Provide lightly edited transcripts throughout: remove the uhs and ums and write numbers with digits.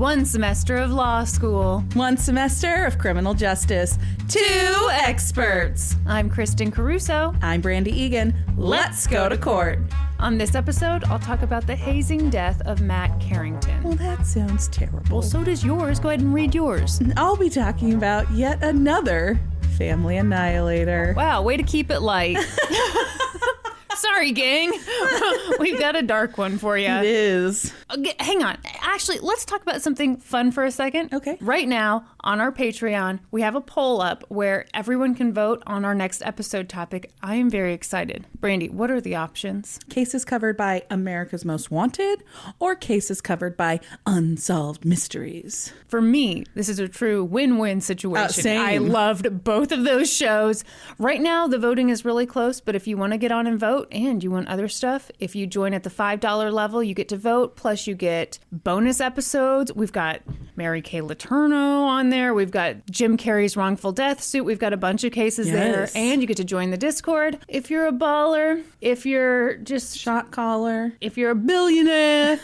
1 semester of law school. 1 semester of criminal justice. 2 experts. I'm Kristen Caruso. I'm Brandi Egan. Let's go to court. On this episode, I'll talk about the hazing death of Matt Carrington. Well, that sounds terrible. Well, so does yours. Go ahead and read yours. I'll be talking about yet another family annihilator. Wow, way to keep it light. Sorry, gang. We've got a dark one for you. It is. Okay, hang on. Actually, let's talk about something fun for a second. Okay. Right now, on our Patreon, we have a poll up where everyone can vote on our next episode topic. I am very excited. Brandi, what are the options? Cases covered by America's Most Wanted or cases covered by Unsolved Mysteries? For me, this is a true win-win situation. Same. I loved both of those shows. Right now, the voting is really close, but if you want to get on and vote and you want other stuff, if you join at the $5 level, you get to vote, plus you get bonus episodes. We've got Mary Kay Letourneau on there. We've got Jim Carrey's wrongful death suit. We've got a bunch of cases there, and you get to join the Discord. If you're a baller, if you're just Shot caller. if you're a billionaire,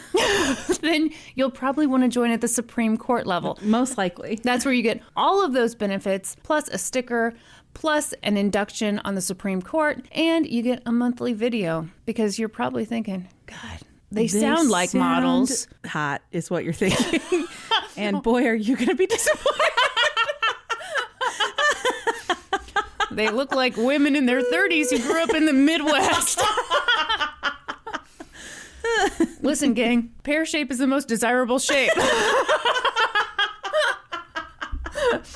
then you'll probably want to join at the Supreme Court level. Most likely. That's where you get all of those benefits, plus a sticker, plus an induction on the Supreme Court, and you get a monthly video, because you're probably thinking, God, they sound like models. Hot is what you're thinking. And boy, are you going to be disappointed. They look like women in their 30s who grew up in the Midwest. Listen, gang, pear shape is the most desirable shape.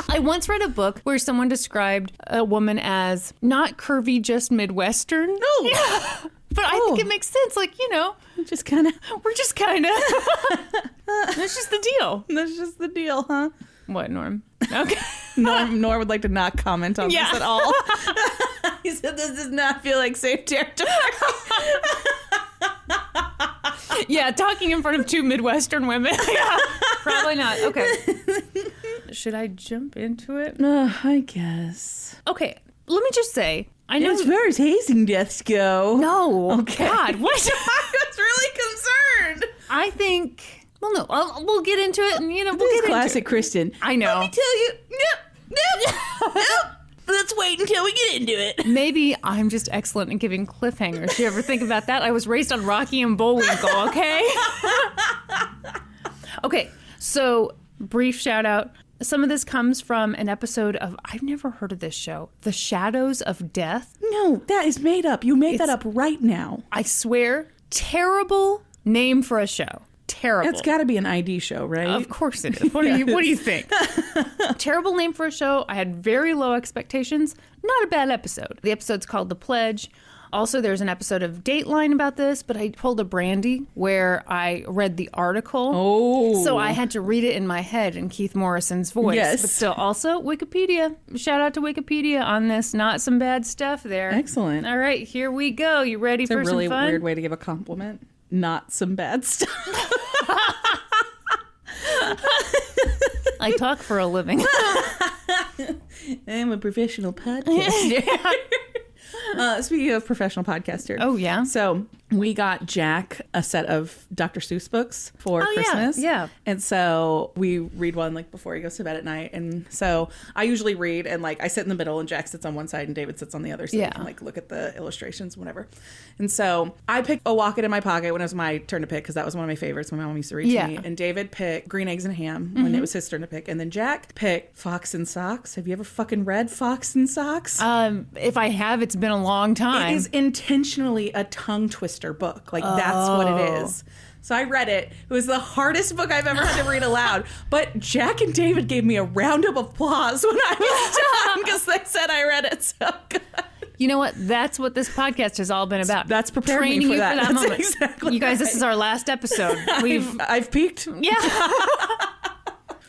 I once read a book where someone described a woman as not curvy, just Midwestern. No. Yeah. But I think it makes sense. Like, you know, We're just kind of. That's just the deal. That's just the deal, huh? What, Norm? Okay. Nor would like to not comment on this at all. He said this does not feel like safe territory. Yeah, talking in front of 2 Midwestern women. Yeah, probably not. Okay. Should I jump into it? I guess. Okay, let me just say, I know. As far as hazing deaths go. No. Okay. God, what? I was really concerned. I think, well, no, we'll get into it, and, you know, we'll This get is classic into it. Kristen. I know. Let me tell you. Nope. Let's wait until we get into it. Maybe I'm just excellent at giving cliffhangers. You ever think about that? I was raised on Rocky and Bullwinkle, okay? Okay, so brief shout out. Some of this comes from an episode of, I've never heard of this show, The Shadows of Death. No, that is made up. You made that up right now. I swear, terrible name for a show. Terrible. It's got to be an ID show, right? Of course it is. What do you think? Terrible name for a show. I had very low expectations. Not a bad episode. The episode's called The Pledge. Also, there's an episode of Dateline about this, but I pulled a Brandi where I read the article. Oh. So I had to read it in my head in Keith Morrison's voice. Yes. But still, also, Wikipedia. Shout out to Wikipedia on this. Not some bad stuff there. Excellent. All right, here we go. You ready for some fun? It's a really weird way to give a compliment. Not some bad stuff. I talk for a living. I'm a professional podcaster. Speaking of professional podcaster. Oh, yeah? So we got Jack a set of Dr. Seuss books for Christmas. Yeah. And so we read one like before he goes to bed at night. And so I usually read and like I sit in the middle and Jack sits on one side and David sits on the other so we can like look at the illustrations, whatever. And so I picked A Walk It in My Pocket when it was my turn to pick because that was one of my favorites. My mom used to read to me. And David picked Green Eggs and Ham when it was his turn to pick. And then Jack picked Fox and Socks. Have you ever fucking read Fox and Socks? If I have, it's been a long time. It is intentionally a tongue twister book. Like that's what it is. So I read it. It was the hardest book I've ever had to read aloud. But Jack and David gave me a round of applause when I was done because they said I read it so good. You know what? That's what this podcast has all been about. That's preparing Training me for you that. for that That's moment. exactly you guys, right. This is our last episode. I've peaked. Yeah.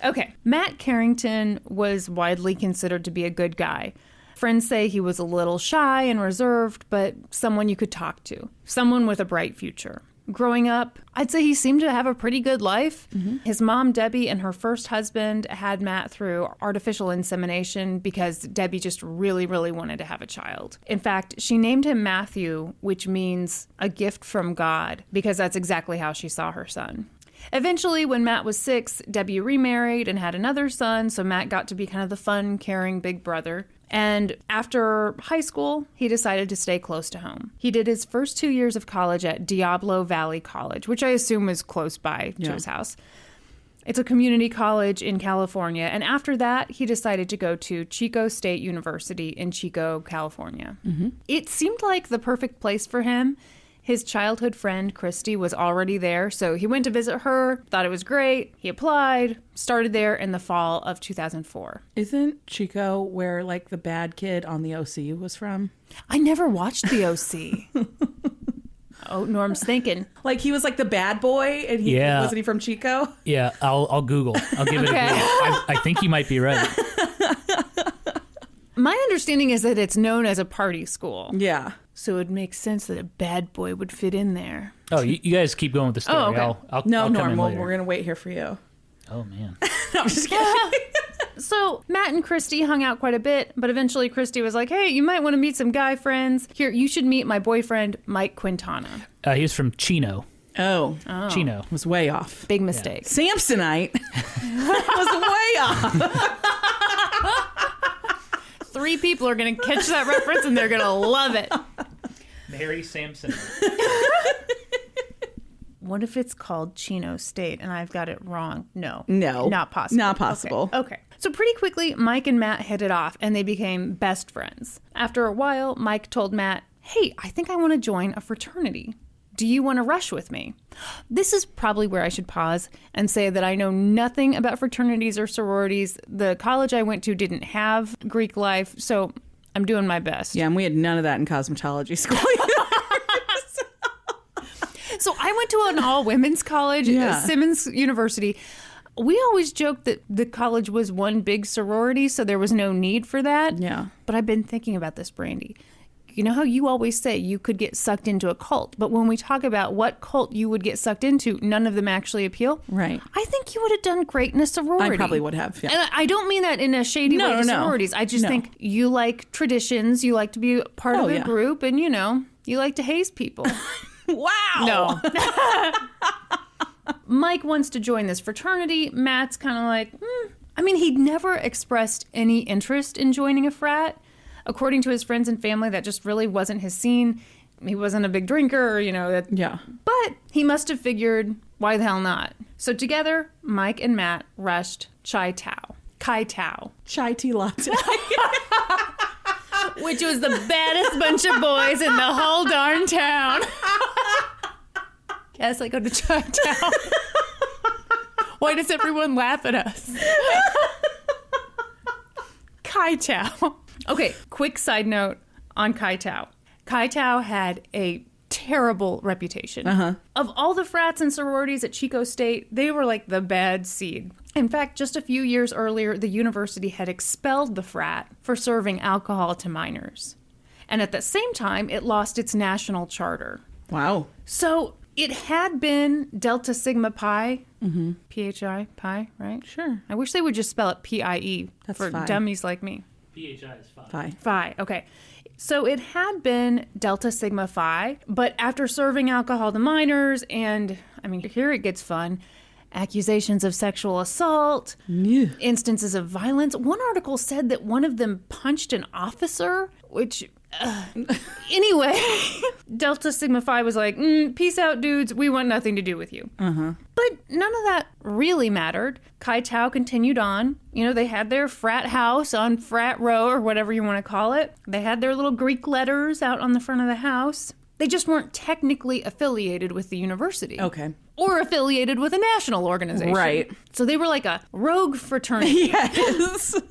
Okay. Matt Carrington was widely considered to be a good guy. Friends say he was a little shy and reserved, but someone you could talk to. Someone with a bright future. Growing up, I'd say he seemed to have a pretty good life. Mm-hmm. His mom, Debbie, and her first husband had Matt through artificial insemination because Debbie just really, really wanted to have a child. In fact, she named him Matthew, which means a gift from God, because that's exactly how she saw her son. Eventually, when Matt was 6, Debbie remarried and had another son, so Matt got to be kind of the fun, caring big brother. And after high school, he decided to stay close to home. He did his first 2 years of college at Diablo Valley College, which I assume is close by to his house. It's a community college in California. And after that, he decided to go to Chico State University in Chico, California. Mm-hmm. It seemed like the perfect place for him. His childhood friend, Christy, was already there, so he went to visit her, thought it was great. He applied, started there in the fall of 2004. Isn't Chico where, like, the bad kid on the OC was from? I never watched the OC. Oh, Norm's thinking. Like, he was, like, the bad boy, and wasn't he from Chico? Yeah, I'll Google. I'll give it a Google. I think you might be right. My understanding is that it's known as a party school. Yeah. So it would make sense that a bad boy would fit in there. Oh, you guys keep going with the story. Oh, okay. I'll Norm, come in later. we're going to wait here for you. Oh, man. No, I'm just kidding. So Matt and Christy hung out quite a bit, but eventually Christy was like, hey, you might want to meet some guy friends. Here, you should meet my boyfriend, Mike Quintana. He was from Chino. Oh. Chino. Was way off. Big mistake. Yeah. Samsonite was way off. 3 people are going to catch that reference and they're going to love it. Mary Sampson. What if it's called Chino State and I've got it wrong? No. Not possible. Not possible. Okay. So pretty quickly, Mike and Matt hit it off and they became best friends. After a while, Mike told Matt, hey, I think I want to join a fraternity. Do you want to rush with me? This is probably where I should pause and say that I know nothing about fraternities or sororities. The college I went to didn't have Greek life, so I'm doing my best. Yeah, and we had none of that in cosmetology school. So I went to an all-women's college, Simmons University. We always joked that the college was one big sorority, so there was no need for that. Yeah. But I've been thinking about this, Brandi. You know how you always say you could get sucked into a cult, but when we talk about what cult you would get sucked into, none of them actually appeal. Right. I think you would have done great in a sorority. I probably would have, yeah. And I don't mean that in a shady way to sororities. I just think you like traditions, you like to be part of a group, and, you like to haze people. Wow. No. Mike wants to join this fraternity. Matt's kind of like, I mean, he'd never expressed any interest in joining a frat. According to his friends and family, that just really wasn't his scene. He wasn't a big drinker, Yeah. But he must have figured, why the hell not? So together, Mike and Matt rushed Kai Tao. Chai tea latte. Which was the baddest bunch of boys in the whole darn town. Yes, I go to Chai Tao. Why does everyone laugh at us? Kai Tao. Okay, quick side note on Kai Tao. Kai Tao had a terrible reputation. Of all the frats and sororities at Chico State, they were like the bad seed. In fact, just a few years earlier, the university had expelled the frat for serving alcohol to minors. And at the same time, it lost its national charter. Wow. So it had been Delta Sigma Pi, P-H-I, Pi, right? Sure. I wish they would just spell it P-I-E for Phi. Dummies like me. PHI is Phi. Phi, okay. So it had been Delta Sigma Phi, but after serving alcohol to minors and, here it gets fun, accusations of sexual assault, instances of violence. One article said that one of them punched an officer, which... Anyway, Delta Sigma Phi was like, peace out, dudes. We want nothing to do with you. But none of that really mattered. Kai Tao continued on. They had their frat house on Frat Row or whatever you want to call it. They had their little Greek letters out on the front of the house. They just weren't technically affiliated with the university. Okay. Or affiliated with a national organization. Right. So they were like a rogue fraternity. Yes.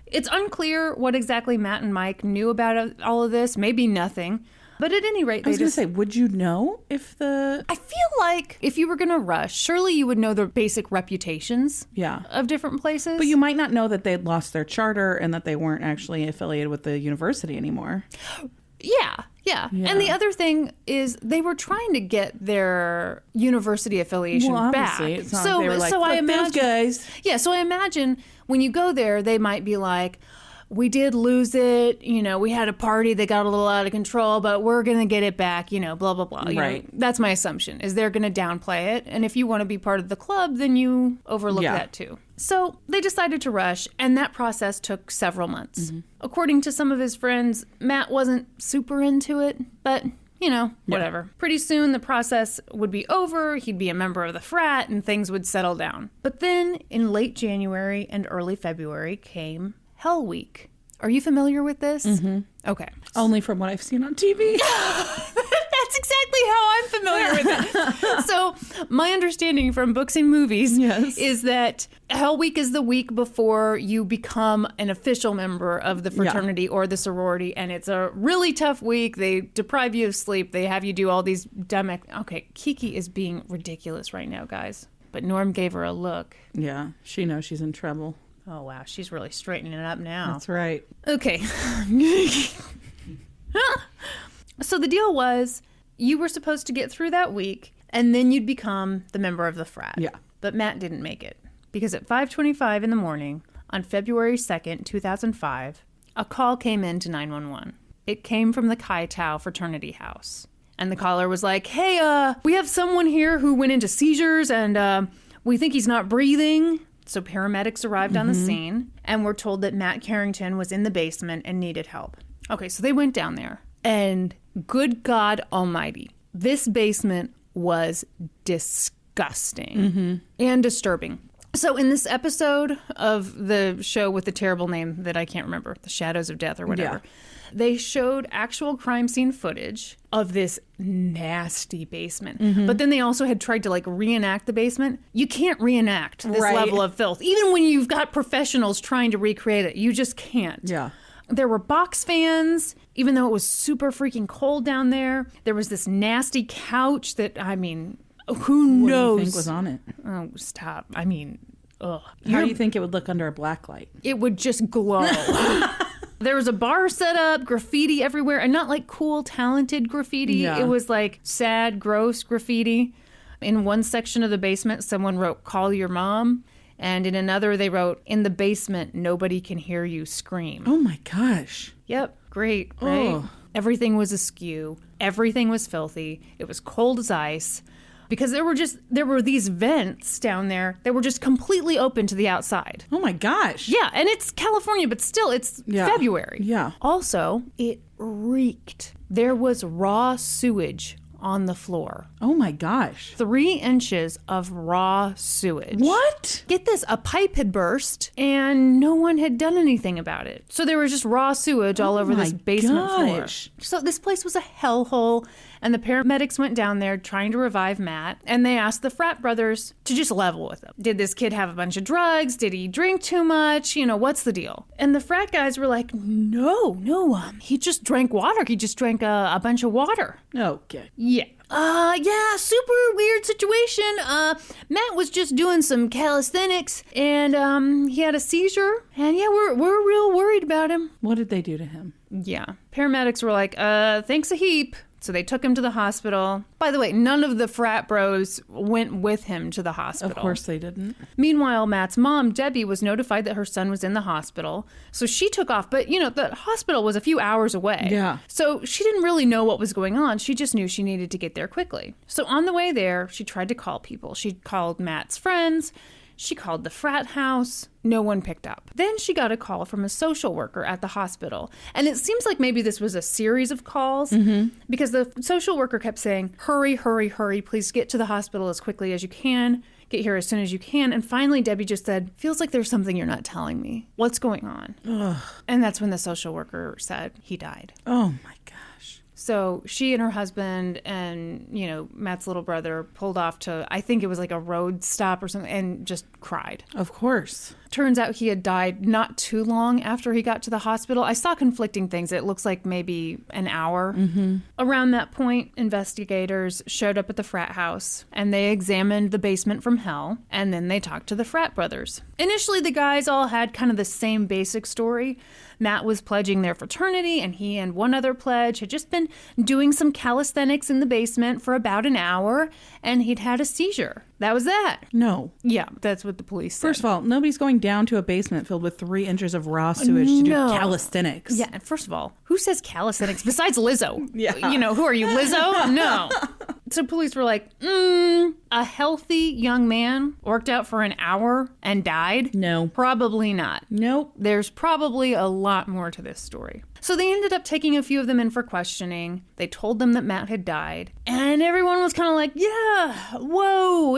It's unclear what exactly Matt and Mike knew about all of this. Maybe nothing. But at any rate, I was going to say, would you know if the... I feel like if you were going to rush, surely you would know the basic reputations of different places. But you might not know that they'd lost their charter and that they weren't actually affiliated with the university anymore. Yeah. And the other thing is they were trying to get their university affiliation back. It's not like they were like, so I imagine, imagine, those guys. Yeah, so I imagine when you go there, they might be like, we did lose it. You know, we had a party that got a little out of control, but we're going to get it back, you know, blah, blah, blah. You know, that's my assumption, is they're going to downplay it. And if you want to be part of the club, then you overlook that too. So they decided to rush, and that process took several months. According to some of his friends, Matt wasn't super into it, but, you know, whatever. Pretty soon the process would be over, he'd be a member of the frat, and things would settle down. But then in late January and early February came Hell Week. Are you familiar with this? Okay. Only from what I've seen on TV. That's exactly how I'm familiar with it. So my understanding from books and movies is that Hell Week is the week before you become an official member of the fraternity or the sorority, and it's a really tough week. They deprive you of sleep. They have you do all these dumb... Okay, Kiki is being ridiculous right now, guys. But Norm gave her a look. Yeah, she knows she's in trouble. Oh, wow. She's really straightening it up now. That's right. Okay. So the deal was, you were supposed to get through that week, and then you'd become the member of the frat. Yeah. But Matt didn't make it, because at 5:25 in the morning, on February 2nd, 2005, a call came in to 911. It came from the Chi Tau fraternity house. And the caller was like, hey, we have someone here who went into seizures, and we think he's not breathing. So paramedics arrived on the scene and were told that Matt Carrington was in the basement and needed help. Okay, so they went down there, and good God almighty, this basement was disgusting and disturbing. So in this episode of the show with the terrible name that I can't remember, The Shadows of Death or whatever, they showed actual crime scene footage of this nasty basement. But then they also had tried to like reenact the basement. You can't reenact this level of filth. Even when you've got professionals trying to recreate it, you just can't. Yeah. There were box fans, even though it was super freaking cold down there. There was this nasty couch that, I mean, who knows? What do you think was on it? Oh, stop. I mean, ugh. How do you think it would look under a black light? It would just glow. There was a bar set up, graffiti everywhere, and not like cool, talented graffiti. Yeah. It was like sad, gross graffiti. In one section of the basement, someone wrote, "Call your mom." And in another, they wrote, "In the basement, nobody can hear you scream." Oh my gosh. Yep. Great, right? Oh. Everything was askew. Everything was filthy. It was cold as ice. Because there were these vents down there that were just completely open to the outside. Oh my gosh. Yeah, and it's California, but still, it's February. Yeah. Also, it reeked. There was raw sewage on the floor. Oh my gosh. 3 inches of raw sewage. What? Get this, a pipe had burst and no one had done anything about it. So there was just raw sewage all over this basement floor. So this place was a hellhole, and the paramedics went down there trying to revive Matt, and they asked the frat brothers to just level with him. Did this kid have a bunch of drugs? Did he drink too much? You know, what's the deal? And the frat guys were like, no, he just drank water. He just drank a bunch of water. Okay. Yeah, super weird situation. Matt was just doing some calisthenics, and he had a seizure, and yeah, we're real worried about him. What did they do to him? Yeah. Paramedics were like, thanks a heap. So they took him to the hospital. By the way, none of the frat bros went with him to the hospital. Of course they didn't. Meanwhile, Matt's mom, Debbie, was notified that her son was in the hospital. So she took off. But, you know, the hospital was a few hours away. Yeah. So she didn't really know what was going on. She just knew she needed to get there quickly. So on the way there, she tried to call people. She called Matt's friends. She called the frat house. No one picked up. Then she got a call from a social worker at the hospital. And it seems like maybe this was a series of calls because the social worker kept saying, hurry, hurry, hurry. Please get to the hospital as quickly as you can. Get here as soon as you can. And finally, Debbie just said, feels like there's something you're not telling me. What's going on? Ugh. And that's when the social worker said he died. Oh, my gosh. So she and her husband and, you know, Matt's little brother pulled off to, I think it was like a road stop or something, and just cried. Of course. Turns out he had died not too long after he got to the hospital. I saw conflicting things. It looks like maybe an hour. Around that point, investigators showed up at the frat house, and they examined the basement from hell, and then they talked to the frat brothers. Initially, the guys all had kind of the same basic story. Matt was pledging their fraternity, and he and one other pledge had just been doing some calisthenics in the basement for about an hour, and he'd had a seizure. that was that. No. Yeah, that's what the police said. First of all, nobody's going down to a basement filled with 3 inches of raw sewage to do calisthenics. Yeah, and first of all, who says calisthenics besides Lizzo? Yeah. You know, who are you, Lizzo? No. So police were like, a healthy young man worked out for an hour and died? No. Probably not. Nope. There's probably a lot more to this story. So they ended up taking a few of them in for questioning. They told them that Matt had died. And everyone was kind of like, yeah, whoa,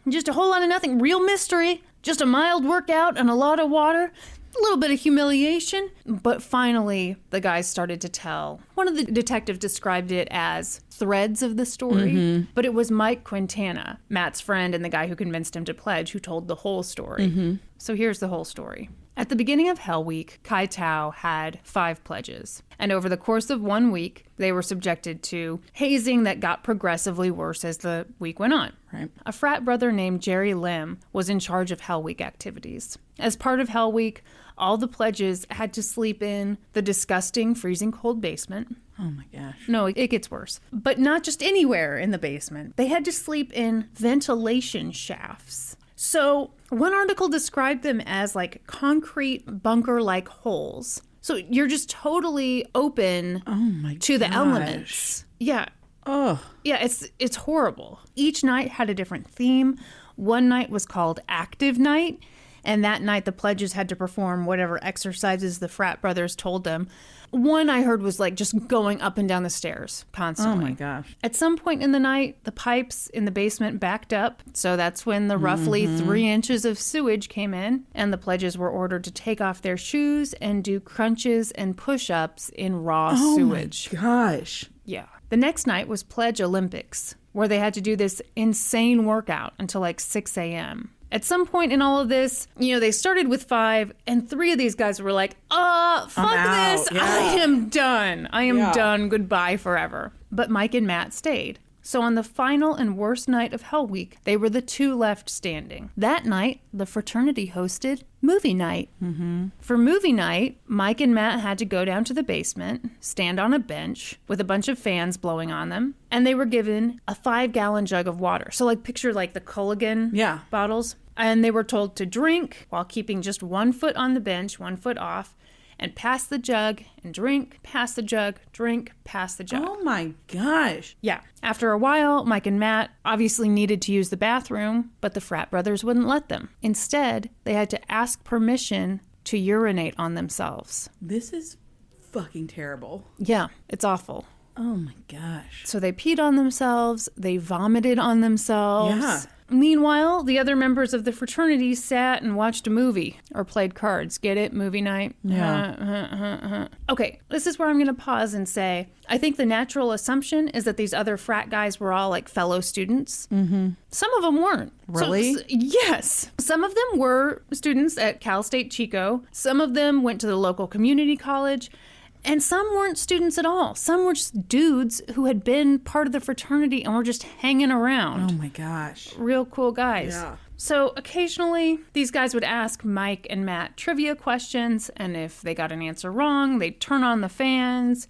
just a whole lot of nothing. Real mystery. Just a mild workout and a lot of water. A little bit of humiliation. But finally, the guys started to tell. One of the detectives described it as threads of the story. But it was Mike Quintana, Matt's friend and the guy who convinced him to pledge, who told the whole story. So here's the whole story. At the beginning of Hell Week, Kai Tao had 5 pledges. And over the course of 1 week, they were subjected to hazing that got progressively worse as the week went on. Right. A frat brother named Jerry Lim was in charge of Hell Week activities. As part of Hell Week, all the pledges had to sleep in the disgusting freezing cold basement. Oh my gosh. No, it gets worse. But not just anywhere in the basement. They had to sleep in ventilation shafts. So one article described them as like concrete bunker-like holes. So you're just totally open to the elements. Yeah. Oh. Yeah, it's horrible. Each night had a different theme. One night was called Active Night, and that night the pledges had to perform whatever exercises the frat brothers told them. One I heard was like just going up and down the stairs constantly. Oh my gosh. At some point in the night, the pipes in the basement backed up. So that's when the roughly 3 inches of sewage came in, and the pledges were ordered to take off their shoes and do crunches and push-ups in raw sewage. Oh my gosh. Yeah. The next night was Pledge Olympics, where they had to do this insane workout until like 6 a.m. At some point in all of this, they started with 5, and 3 of these guys were like, fuck this. Yeah. I am done. I am done. Goodbye forever. But Mike and Matt stayed. So on the final and worst night of Hell Week, they were the 2 left standing. That night, the fraternity hosted movie night. For movie night, Mike and Matt had to go down to the basement, stand on a bench with a bunch of fans blowing on them, and they were given a 5-gallon jug of water. So picture the Culligan bottles. And they were told to drink while keeping just 1 foot on the bench, 1 foot off, and pass the jug and drink, pass the jug, drink, pass the jug. Oh my gosh. Yeah. After a while, Mike and Matt obviously needed to use the bathroom, but the frat brothers wouldn't let them. Instead, they had to ask permission to urinate on themselves. This is fucking terrible. Yeah, it's awful. Oh my gosh. So they peed on themselves, they vomited on themselves. Yeah. Meanwhile, the other members of the fraternity sat and watched a movie or played cards. Get it? Movie night? Yeah. Okay, this is where I'm going to pause and say, I think the natural assumption is that these other frat guys were all fellow students. Some of them weren't. Really? Yes. Some of them were students at Cal State Chico. Some of them went to the local community college. And some weren't students at all. Some were just dudes who had been part of the fraternity and were just hanging around. Oh my gosh. Real cool guys. Yeah. So occasionally, these guys would ask Mike and Matt trivia questions, and if they got an answer wrong, they'd turn on the fans.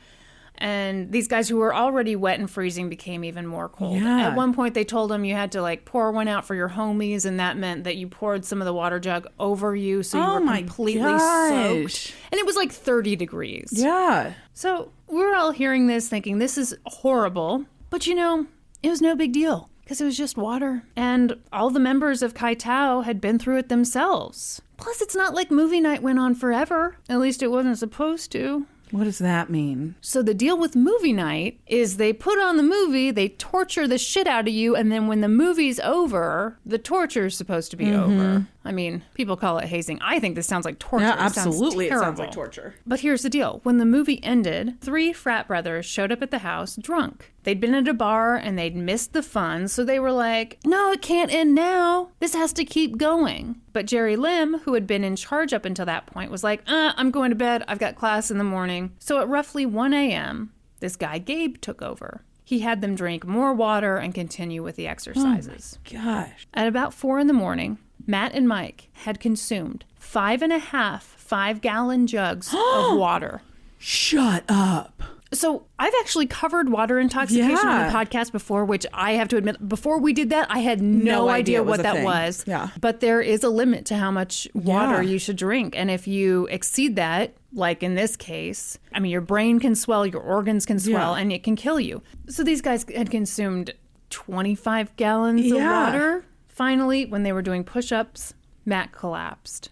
And these guys who were already wet and freezing became even more cold. Yeah. At one point, they told them you had to pour one out for your homies, and that meant that you poured some of the water jug over you, so you were completely soaked. And it was 30 degrees. Yeah. So we're all hearing this thinking this is horrible. But it was no big deal because it was just water. And all the members of Kai Tao had been through it themselves. Plus, it's not like movie night went on forever. At least it wasn't supposed to. What does that mean? So the deal with movie night is they put on the movie, they torture the shit out of you, and then when the movie's over, the torture's supposed to be over. I mean, people call it hazing. I think this sounds like torture. Yeah, absolutely. It sounds like torture. But here's the deal. When the movie ended, 3 frat brothers showed up at the house drunk. They'd been at a bar and they'd missed the fun, so they were like, no, it can't end now. This has to keep going. But Jerry Lim, who had been in charge up until that point, was like, I'm going to bed. I've got class in the morning. So at roughly 1 a.m., this guy Gabe took over. He had them drink more water and continue with the exercises. Oh my gosh. At about 4 in the morning, Matt and Mike had consumed 5.5 5-gallon jugs of water. Shut up. So I've actually covered water intoxication on the podcast before, which I have to admit, before we did that, I had no idea what that was. Yeah. But there is a limit to how much water you should drink. And if you exceed that, like in this case, I mean, your brain can swell, your organs can swell, and it can kill you. So these guys had consumed 25 gallons of water. Finally, when they were doing push-ups, Matt collapsed.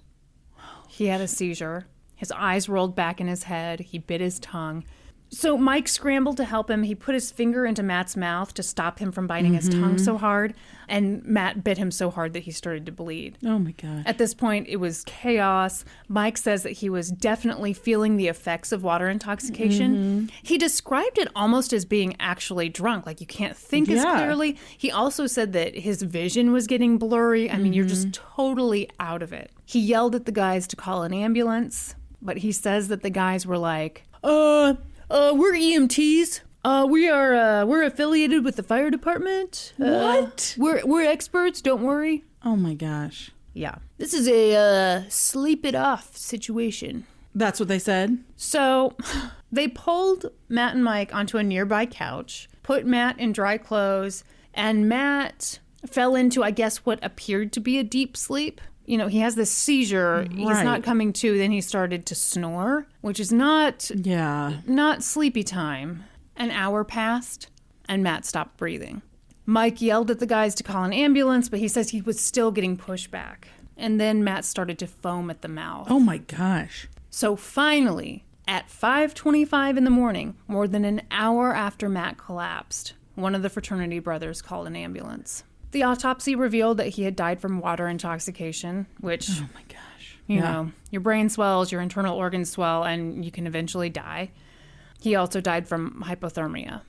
He had a seizure. His eyes rolled back in his head. He bit his tongue. So Mike scrambled to help him. He put his finger into Matt's mouth to stop him from biting his tongue so hard. And Matt bit him so hard that he started to bleed. Oh, my God. At this point, it was chaos. Mike says that he was definitely feeling the effects of water intoxication. He described it almost as being actually drunk, like you can't think as clearly. He also said that his vision was getting blurry. I mean, you're just totally out of it. He yelled at the guys to call an ambulance, but he says that the guys were like, we're EMTs. We're affiliated with the fire department. What? We're experts. Don't worry. Oh my gosh. Yeah. This is a sleep it off situation. That's what they said? So they pulled Matt and Mike onto a nearby couch, put Matt in dry clothes, and Matt fell into, I guess, what appeared to be a deep sleep. You know, he has this seizure. Right. He's not coming to. Then he started to snore, which is not sleepy time. An hour passed, and Matt stopped breathing. Mike yelled at the guys to call an ambulance, but he says he was still getting pushed back. And then Matt started to foam at the mouth. Oh, my gosh. So finally, at 5:25 in the morning, more than an hour after Matt collapsed, one of the fraternity brothers called an ambulance. The autopsy revealed that he had died from water intoxication, which, oh my gosh, you know, your brain swells, your internal organs swell, and you can eventually die. He also died from hypothermia.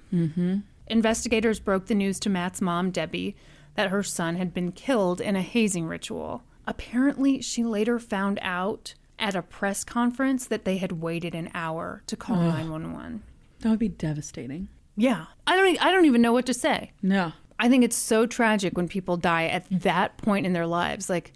Investigators broke the news to Matt's mom, Debbie, that her son had been killed in a hazing ritual. Apparently, she later found out at a press conference that they had waited an hour to call 911. That would be devastating. Yeah. I don't even know what to say. No. I think it's so tragic when people die at that point in their lives. Like,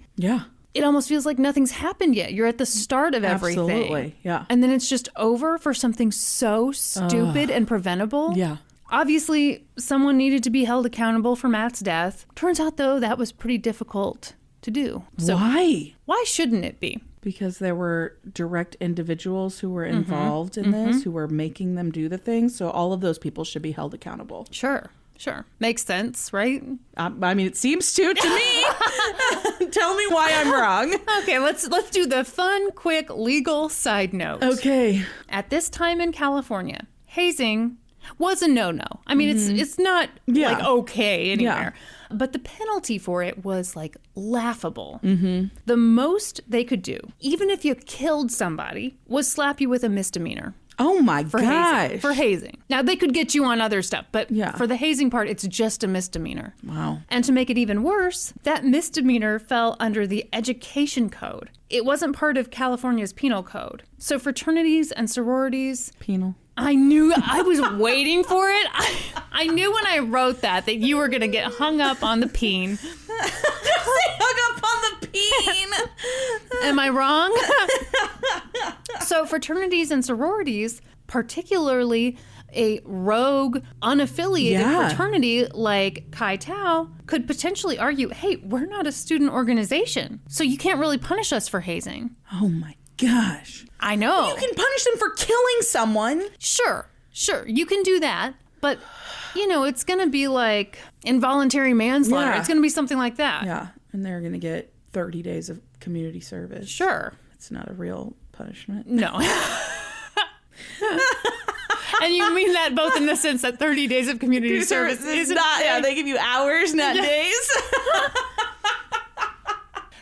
it almost feels like nothing's happened yet. You're at the start of everything. Absolutely, yeah. And then it's just over for something so stupid and preventable. Yeah. Obviously, someone needed to be held accountable for Matt's death. Turns out, though, that was pretty difficult to do. So why? Why shouldn't it be? Because there were direct individuals who were involved in this, who were making them do the things. So all of those people should be held accountable. Sure. Makes sense, right? I mean, it seems to me. Tell me why I'm wrong. Okay, let's do the fun, quick, legal side note. Okay. At this time in California, hazing was a no-no. I mean, it's not like okay anywhere. Yeah. But the penalty for it was like laughable. The most they could do, even if you killed somebody, was slap you with a misdemeanor. Oh my gosh. For hazing. Now, they could get you on other stuff, but for the hazing part, it's just a misdemeanor. Wow. And to make it even worse, that misdemeanor fell under the education code. It wasn't part of California's penal code. So fraternities and sororities... Penal. I knew, I was waiting for it. I knew when I wrote that you were going to get hung up on the peen. Hung up on the peen. Am I wrong? So fraternities and sororities, particularly a rogue, unaffiliated fraternity like Chi Tau, could potentially argue, hey, we're not a student organization, so you can't really punish us for hazing. Oh my gosh. I know. You can punish them for killing someone. Sure, you can do that, but... You know, it's going to be like involuntary manslaughter. Yeah. It's going to be something like that. Yeah. And they're going to get 30 days of community service. Sure. It's not a real punishment. No. And you mean that both in the sense that 30 days of community service is not. Yeah, they give you hours, not days.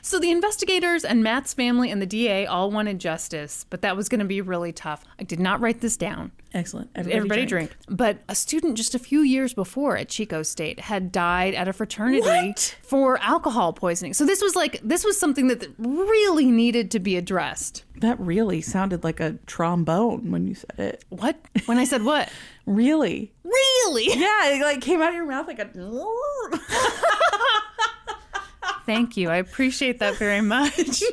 So the investigators and Matt's family and the DA all wanted justice, but that was going to be really tough. I did not write this down. Excellent. Everybody drink. But a student just a few years before at Chico State had died at a fraternity for alcohol poisoning. So this was something that really needed to be addressed. That really sounded like a trombone when you said it. What? When I said what? Really? Really? Yeah, it like came out of your mouth like a... Thank you. I appreciate that very much.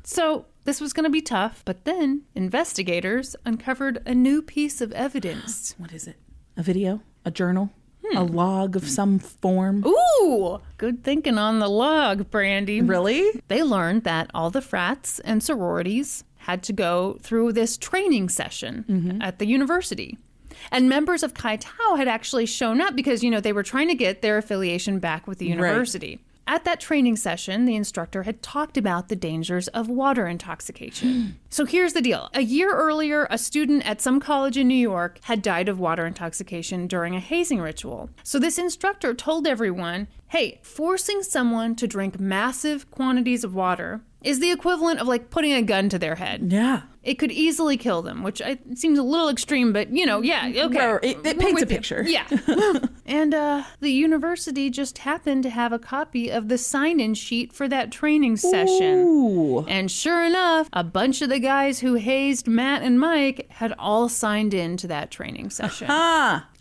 So this was going to be tough, but then investigators uncovered a new piece of evidence. What is it? A video? A journal? A log of some form? Ooh! Good thinking on the log, Brandi. Really? They learned that all the frats and sororities had to go through this training session at the university. And members of Chi Tau had actually shown up because, they were trying to get their affiliation back with the university. Right. At that training session, the instructor had talked about the dangers of water intoxication. So here's the deal. A year earlier, a student at some college in New York had died of water intoxication during a hazing ritual. So this instructor told everyone, hey, forcing someone to drink massive quantities of water is the equivalent of like putting a gun to their head. Yeah. It could easily kill them, which seems a little extreme, but yeah, okay. Well, it paints a picture. Yeah. And the university just happened to have a copy of the sign-in sheet for that training session. Ooh. And sure enough, a bunch of the guys who hazed Matt and Mike had all signed in to that training session.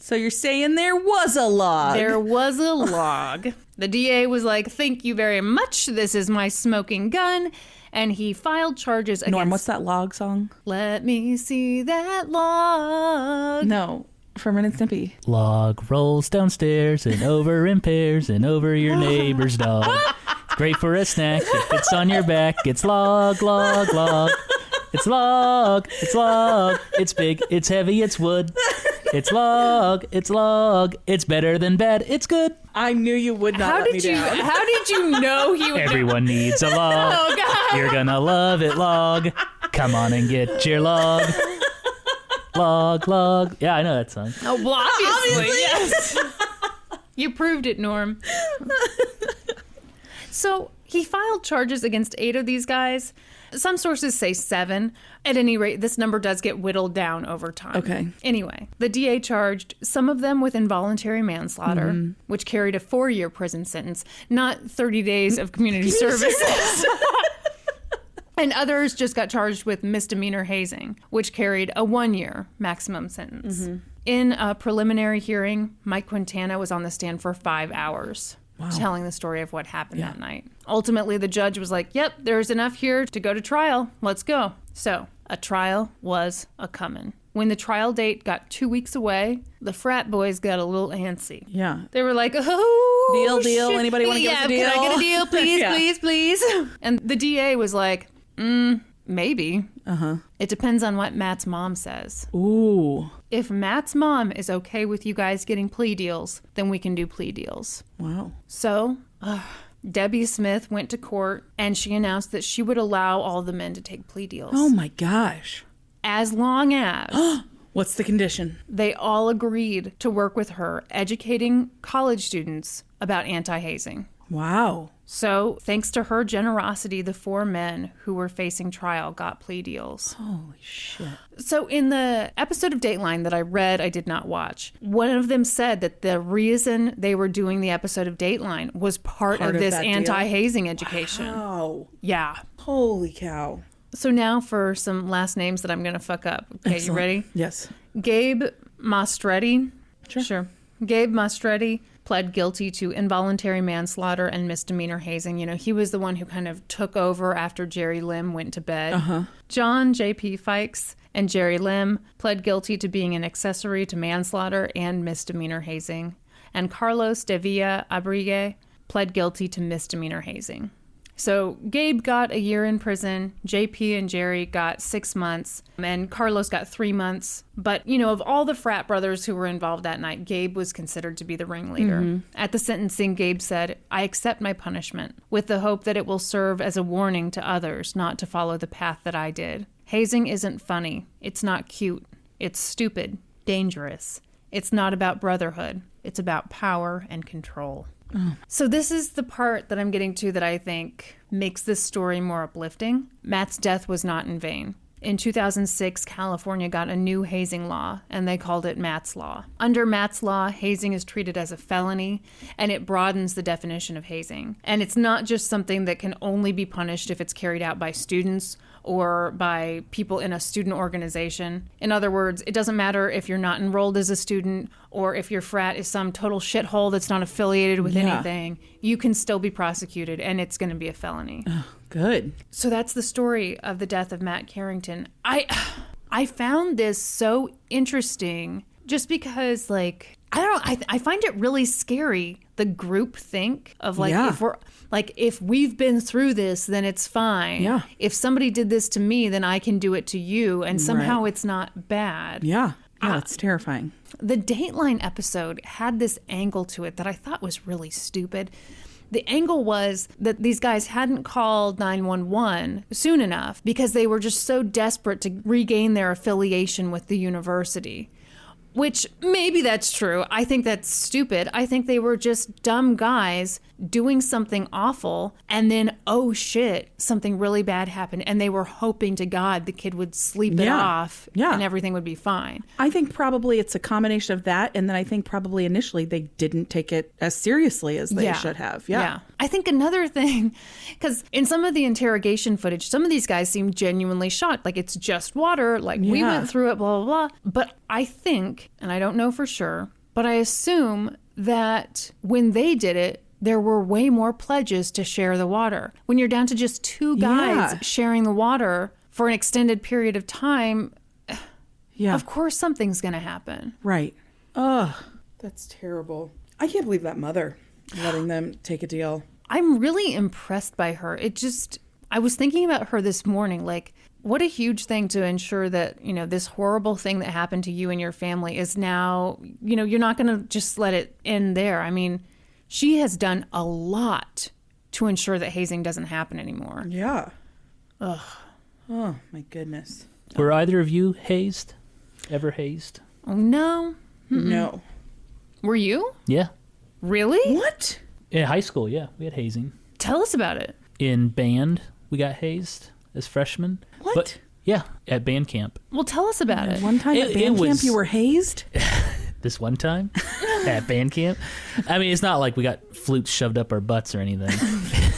So you're saying there was a log? There was a log. The DA was like, thank you very much. This is my smoking gun. And he filed charges against... Norm, what's that log song? Let me see that log. No, from Ren and Stimpy. Log rolls downstairs and over in pairs and over your neighbor's dog. It's great for a snack. It fits on your back. It's log, log, log. It's log, it's log. It's big, it's heavy, it's wood. It's log, it's log. It's better than bad. It's good. I knew you would not let me down. How did you know he would... Everyone needs a log. Oh, God. You're gonna love it, log. Come on and get your log. Log, log. Yeah, I know that song. Oh, well, obviously. Yes. You proved it, Norm. So he filed charges against 8 of these guys. Some sources say 7. At any rate, this number does get whittled down over time. Okay. Anyway, the DA charged some of them with involuntary manslaughter, which carried a 4-year prison sentence, not 30 days of community services. And others just got charged with misdemeanor hazing, which carried a 1-year maximum sentence. In a preliminary hearing, Mike Quintana was on the stand for 5 hours. Wow. Telling the story of what happened that night. Ultimately, the judge was like, yep, there's enough here to go to trial. Let's go. So a trial was a-comin'. When the trial date got 2 weeks away, the frat boys got a little antsy. Yeah. They were like, oh, deal. shit. Anybody want to give us a deal? Can I get a deal, please, please? And the DA was like, maybe. It depends on what Matt's mom says. Ooh. If Matt's mom is okay with you guys getting plea deals, then we can do plea deals. Wow. So, Debbie Smith went to court and she announced that she would allow all the men to take plea deals. Oh my gosh. As long as... What's the condition? They all agreed to work with her, educating college students about anti-hazing. Wow. So, thanks to her generosity, the 4 men who were facing trial got plea deals. Holy shit. So, in the episode of Dateline that I read, I did not watch, one of them said that the reason they were doing the episode of Dateline was part of this anti-hazing education. Wow. Yeah. Holy cow. So now for some last names that I'm going to fuck up. Okay, Excellent. You ready? Yes. Gabe Mastretti. Sure. Gabe Mastretti pled guilty to involuntary manslaughter and misdemeanor hazing. He was the one who kind of took over after Jerry Lim went to bed. John J.P. Fikes and Jerry Lim pled guilty to being an accessory to manslaughter and misdemeanor hazing. And Carlos de Villa Abrigue pled guilty to misdemeanor hazing. So Gabe got a year in prison, JP and Jerry got 6 months, and Carlos got 3 months. But, of all the frat brothers who were involved that night, Gabe was considered to be the ringleader. At the sentencing, Gabe said, I accept my punishment with the hope that it will serve as a warning to others not to follow the path that I did. Hazing isn't funny. It's not cute. It's stupid, dangerous. It's not about brotherhood. It's about power and control. So this is the part that I'm getting to that I think makes this story more uplifting. Matt's death was not in vain. In 2006, California got a new hazing law, and they called it Matt's Law. Under Matt's Law, hazing is treated as a felony, and it broadens the definition of hazing. And it's not just something that can only be punished if it's carried out by students or by people in a student organization. In other words, it doesn't matter if you're not enrolled as a student or if your frat is some total shithole that's not affiliated with anything. You can still be prosecuted, and it's going to be a felony. Good. So that's the story of the death of Matt Carrington. I found this so interesting just because, like, I don't know, I find it really scary, the group think of, like, if we're, like, if we've been through this, then it's fine. Yeah. If somebody did this to me, then I can do it to you, and somehow it's not bad. Yeah. Yeah, it's terrifying. The Dateline episode had this angle to it that I thought was really stupid. The angle was that these guys hadn't called 911 soon enough because they were just so desperate to regain their affiliation with the university. Which, maybe that's true. I think that's stupid. I think they were just dumb guys doing something awful, and then, oh shit, something really bad happened, and they were hoping to God the kid would sleep it off and everything would be fine. I think probably it's a combination of that, and then I think probably initially they didn't take it as seriously as they should have. Yeah. I think another thing, because in some of the interrogation footage, some of these guys seem genuinely shocked. Like, it's just water. Like, we went through it, blah, blah, blah. But I think, and I don't know for sure, but I assume that when they did it, there were way more pledges to share the water. When you're down to just two guys sharing the water for an extended period of time, of course something's going to happen. Right. Ugh, that's terrible. I can't believe that mother letting them take a deal. I'm really impressed by her. I was thinking about her this morning, like, what a huge thing to ensure that, you know, this horrible thing that happened to you and your family is now, you know, you're not going to just let it end there. I mean, she has done a lot to ensure that hazing doesn't happen anymore. Yeah. Ugh. Oh, my goodness. Were either of you hazed? Ever hazed? Oh, no. Mm-mm. No. Were you? Yeah. Really? What? In high school, yeah. We had hazing. Tell us about it. In band, we got hazed as freshmen. What? But, yeah, at band camp. Well, tell us about it. One time at band camp you were hazed? This one time at band camp. I mean, it's not like we got flutes shoved up our butts or anything.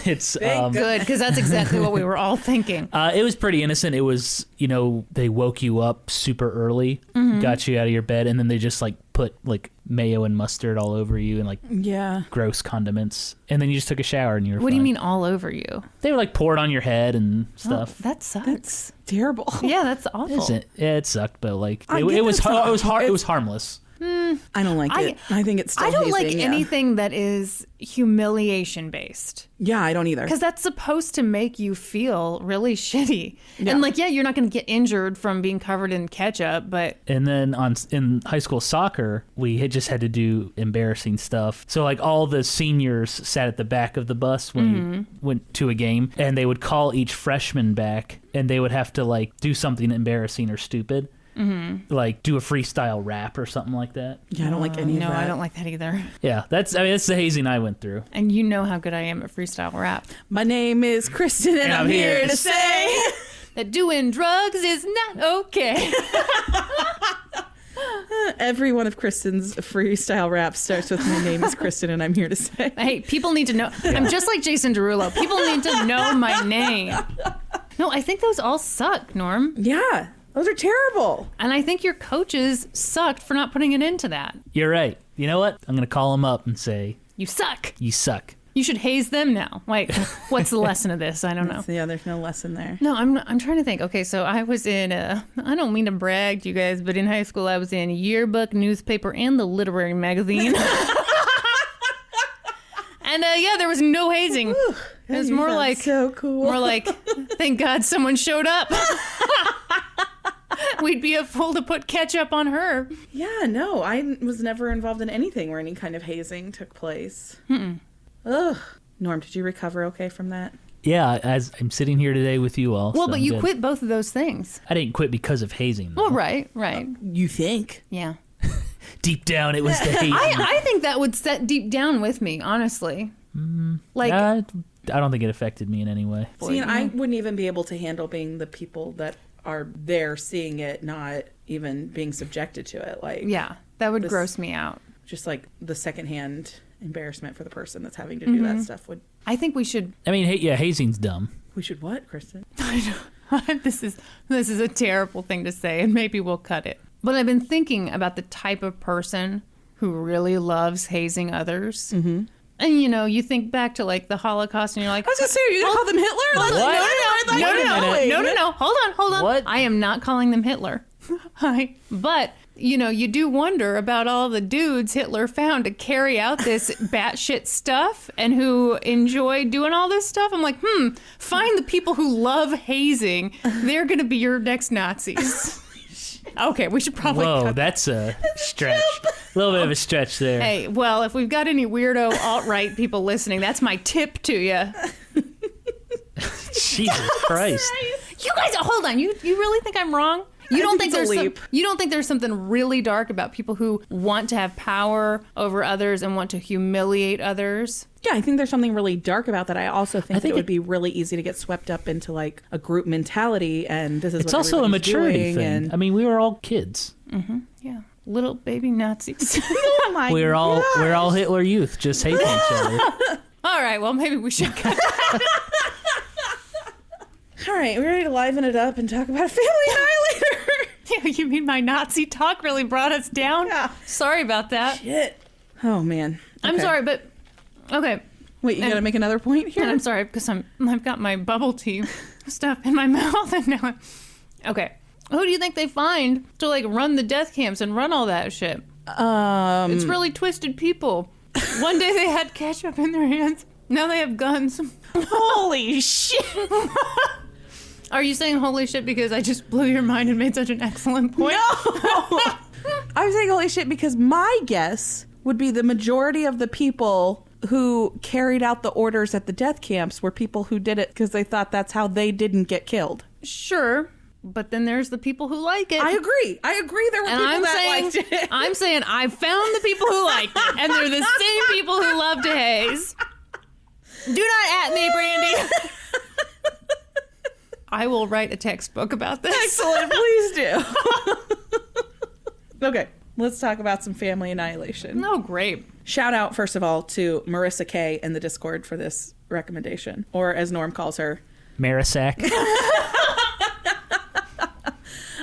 It's good, because that's exactly what we were all thinking. It was pretty innocent. It was, you know, they woke you up super early, got you out of your bed, and then they just like put like mayo and mustard all over you and like gross condiments, and then you just took a shower and you were What fine. do you mean all over you? They were like poured on your head and stuff. Oh, that sucks. That's terrible. Yeah, that's awful. Yeah, it sucked, but like it was harmless. I don't like it. I think it's still I don't hazing, like anything that is humiliation based. Yeah, I don't either. Because that's supposed to make you feel really shitty. Yeah. And like, you're not going to get injured from being covered in ketchup, but... And then in high school soccer, we had just had to do embarrassing stuff. So like all the seniors sat at the back of the bus when you went to a game, and they would call each freshman back, and they would have to like do something embarrassing or stupid. Like do a freestyle rap or something like that. Yeah, I don't like any of that. No, I don't like that either. Yeah, that's the hazing I went through. And you know how good I am at freestyle rap. My name is Kristen, and I'm here to say that doing drugs is not okay. Every one of Kristen's freestyle raps starts with "My name is Kristen, and I'm here to say." Hey, people need to know. I'm just like Jason Derulo. People need to know my name. No, I think those all suck, Norm. Yeah. Those are terrible. And I think your coaches sucked for not putting it into that. You're right. You know what? I'm going to call them up and say, you suck. You suck. You should haze them now. Like, what's the lesson of this? I don't know. Yeah, there's no lesson there. No, I'm trying to think. Okay, so I was in I don't mean to brag to you guys, but in high school I was in yearbook, newspaper, and the literary magazine. And there was no hazing. Ooh, it was more like so cool. More like, thank God someone showed up. We'd be a fool to put ketchup on her. Yeah, no, I was never involved in anything where any kind of hazing took place. Ugh. Norm, did you recover okay from that? Yeah, as I'm sitting here today with you all. Well, so but you quit both of those things. I didn't quit because of hazing, though. Well, right. You think? Yeah. Deep down, it was the hazing. I think that would set deep down with me, honestly. Like, I don't think it affected me in any way. See, and I wouldn't even be able to handle being the people that are there seeing it, not even being subjected to it. Like, yeah, that would gross me out. Just like the secondhand embarrassment for the person that's having to do that stuff would. I think we should. I mean, hazing's dumb. We should what, Kristen? I know. This is a terrible thing to say, and maybe we'll cut it. But I've been thinking about the type of person who really loves hazing others. And, you think back to, like, the Holocaust, and you're like... I was going to say, are you going to call them Hitler? No. Hold on. What? I am not calling them Hitler. But, you do wonder about all the dudes Hitler found to carry out this batshit stuff and who enjoy doing all this stuff. I'm like, find the people who love hazing. They're going to be your next Nazis. Okay, we should probably... Whoa, that's a stretch. A little bit of a stretch there. Hey, well, if we've got any weirdo alt-right people listening, that's my tip to you. Jesus Christ. You guys, hold on. You really think I'm wrong? You don't think there's something really dark about people who want to have power over others and want to humiliate others? Yeah, I think there's something really dark about that. I also think that it would be really easy to get swept up into like a group mentality, and this is it's what also a maturity doing, thing. And... I mean, we were all kids. Mm-hmm. Yeah, little baby Nazis. Oh my we're all Hitler Youth, just hating each other. All right, well maybe we should. All right, we're ready to liven it up and talk about Family Annihilator. Yeah, you mean my Nazi talk really brought us down? Yeah. Sorry about that. Shit. Oh man. I'm sorry, but okay. Wait, you gotta make another point here? And I'm sorry because I've got my bubble tea stuff in my mouth and now. Okay, who do you think they find to like run the death camps and run all that shit? It's really twisted people. One day they had ketchup in their hands. Now they have guns. Holy shit. Are you saying holy shit because I just blew your mind and made such an excellent point? No! I'm saying holy shit because my guess would be the majority of the people who carried out the orders at the death camps were people who did it because they thought that's how they didn't get killed. Sure, but then there's the people who like it. I agree. There were people that liked it. I'm saying I found the people who liked it, and they're the same people who love to haze. Do not at me, Brandi. I will write a textbook about this. Excellent, please do. Okay, let's talk about some family annihilation. Oh, great. Shout out, first of all, to Marissa K in the Discord for this recommendation, or as Norm calls her, Marisac.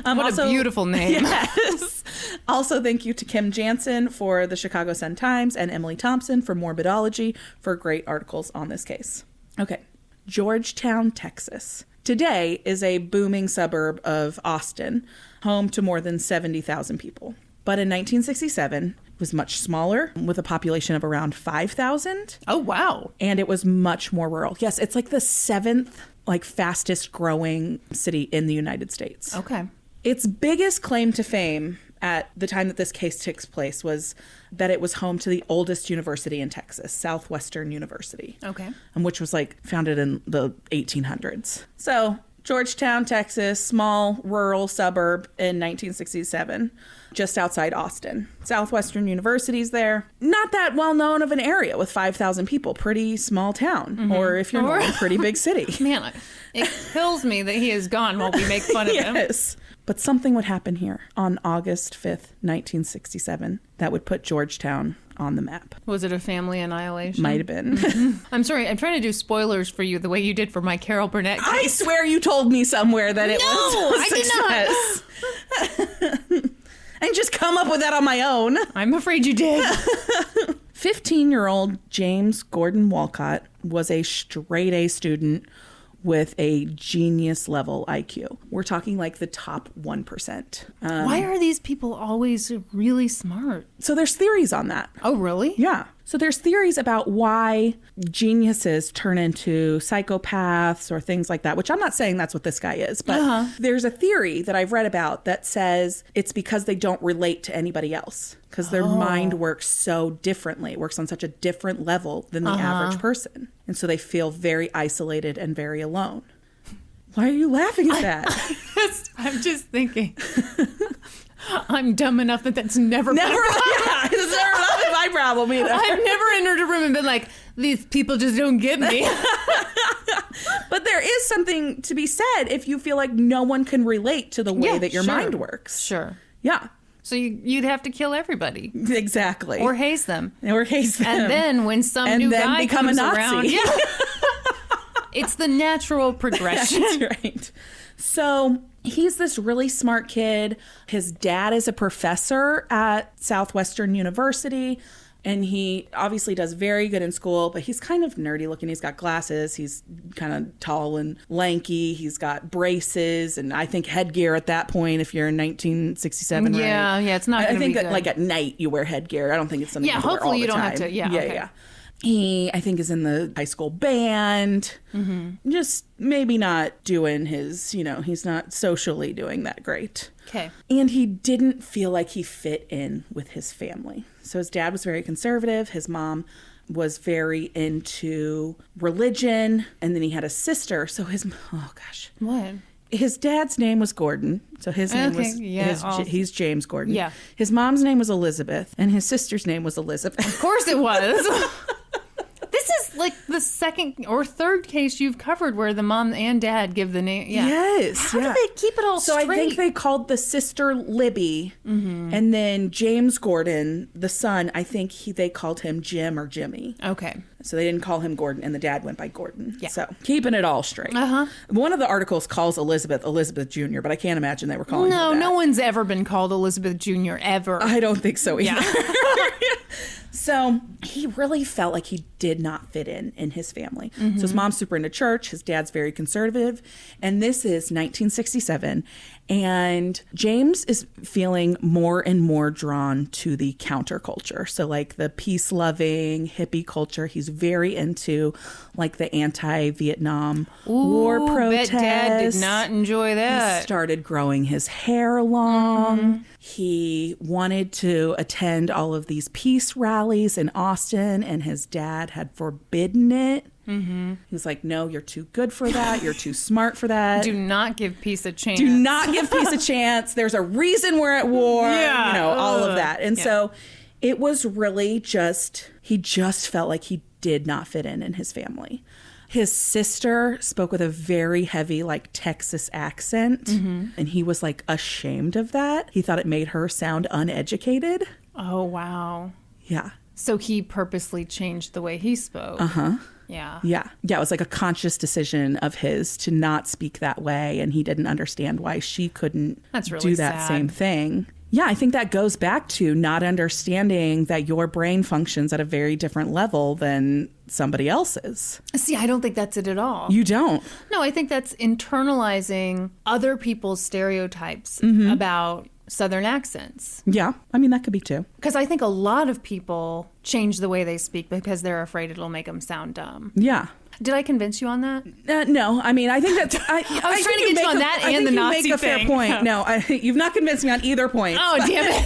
What a beautiful name. Yes. Also, thank you to Kim Jansen for the Chicago Sun-Times and Emily Thompson for Morbidology for great articles on this case. Okay, Georgetown, Texas. Today is a booming suburb of Austin, home to more than 70,000 people. But in 1967, it was much smaller, with a population of around 5,000. Oh, wow. And it was much more rural. Yes, it's like the 7th, fastest growing city in the United States. Okay. Its biggest claim to fame at the time that this case takes place was that it was home to the oldest university in Texas, Southwestern University. Okay. Which was founded in the 1800s. So Georgetown, Texas, small rural suburb in 1967, just outside Austin. Southwestern University's there. Not that well known of an area with 5,000 people. Pretty small town. Mm-hmm. Or if you're not, a pretty big city. Man, it kills me that he is gone while we make fun of him. Yes. But something would happen here on August 5th, 1967, that would put Georgetown on the map. Was it a family annihilation? Might have been. Mm-hmm. I'm sorry. I'm trying to do spoilers for you the way you did for my Carol Burnett case. I swear you told me somewhere that it was a success. I did not. And just come up with that on my own. I'm afraid you did. 15-year-old James Gordon Wolcott was a straight A student with a genius level IQ. We're talking the top 1%. Why are these people always really smart? So there's theories on that. Oh, really? Yeah. So there's theories about why geniuses turn into psychopaths or things like that, which I'm not saying that's what this guy is, but there's a theory that I've read about that says it's because they don't relate to anybody else, because their mind works so differently. It works on such a different level than the average person. And so they feel very isolated and very alone. Why are you laughing at that? I'm just thinking. I'm dumb enough that's never yeah, it's never been my problem either. I've never entered a room and been like, these people just don't get me. But there is something to be said if you feel like no one can relate to the way that your mind works. Sure. Yeah. So you'd have to kill everybody. Exactly. Or haze them. And then when some new guy comes around. Yeah. It's the natural progression. That's right. So he's this really smart kid. His dad is a professor at Southwestern University. And he obviously does very good in school, but he's kind of nerdy looking. He's got glasses. He's kind of tall and lanky. He's got braces and I think headgear at that point if you're in 1967, right? Yeah, it's not going to be I think good. like at night you wear headgear. I don't think it's something you wear all hopefully you the don't time. have to. Yeah, yeah, okay. yeah. He, I think, is in the high school band. Just maybe not doing his, he's not socially doing that great. Okay. And he didn't feel like he fit in with his family. So his dad was very conservative. His mom was very into religion. And then he had a sister. So What? His dad's name was Gordon. So his name was, he's James Gordon. Yeah. His mom's name was Elizabeth. And his sister's name was Elizabeth. Of course it was. This is like the second or third case you've covered where the mom and dad give the name. Yeah. Yes. How do they keep it all straight? So I think they called the sister Libby. And then James Gordon, the son, I think they called him Jim or Jimmy. Okay. So they didn't call him Gordon, and the dad went by Gordon. Yeah. So keeping it all straight. One of the articles calls Elizabeth Jr., but I can't imagine they were calling her that. No one's ever been called Elizabeth Jr. ever. I don't think so either. Yeah. So he really felt like he did not fit in his family. So his mom's super into church. His dad's very conservative. And this is 1967. And James is feeling more and more drawn to the counterculture. So like the peace-loving hippie culture. He's very into like the anti-Vietnam War protests. Bet Dad did not enjoy that. He started growing his hair long. He wanted to attend all of these peace rallies in Austin, and his dad had forbidden it. He was like, no, you're too good for that. You're too smart for that. Do not give peace a chance. Do not give peace a chance. There's a reason we're at war. Yeah. All of that. And so it was really he just felt like he did not fit in his family. His sister spoke with a very heavy, like, Texas accent, and he was, like, ashamed of that. He thought it made her sound uneducated. Oh, wow. Yeah. So he purposely changed the way he spoke. Yeah. Yeah. Yeah, it was like a conscious decision of his to not speak that way, and he didn't understand why she couldn't do that same thing. Yeah, I think that goes back to not understanding that your brain functions at a very different level than somebody else's. See, I don't think that's it at all. You don't? No, I think that's internalizing other people's stereotypes about Southern accents. Yeah, I mean, that could be too. Because I think a lot of people change the way they speak because they're afraid it'll make them sound dumb. Yeah. Did I convince you on that? No, I mean, I think that's... I was trying to get you on that and the Nazi thing. You make a fair point. No, you've not convinced me on either point. Oh, damn it.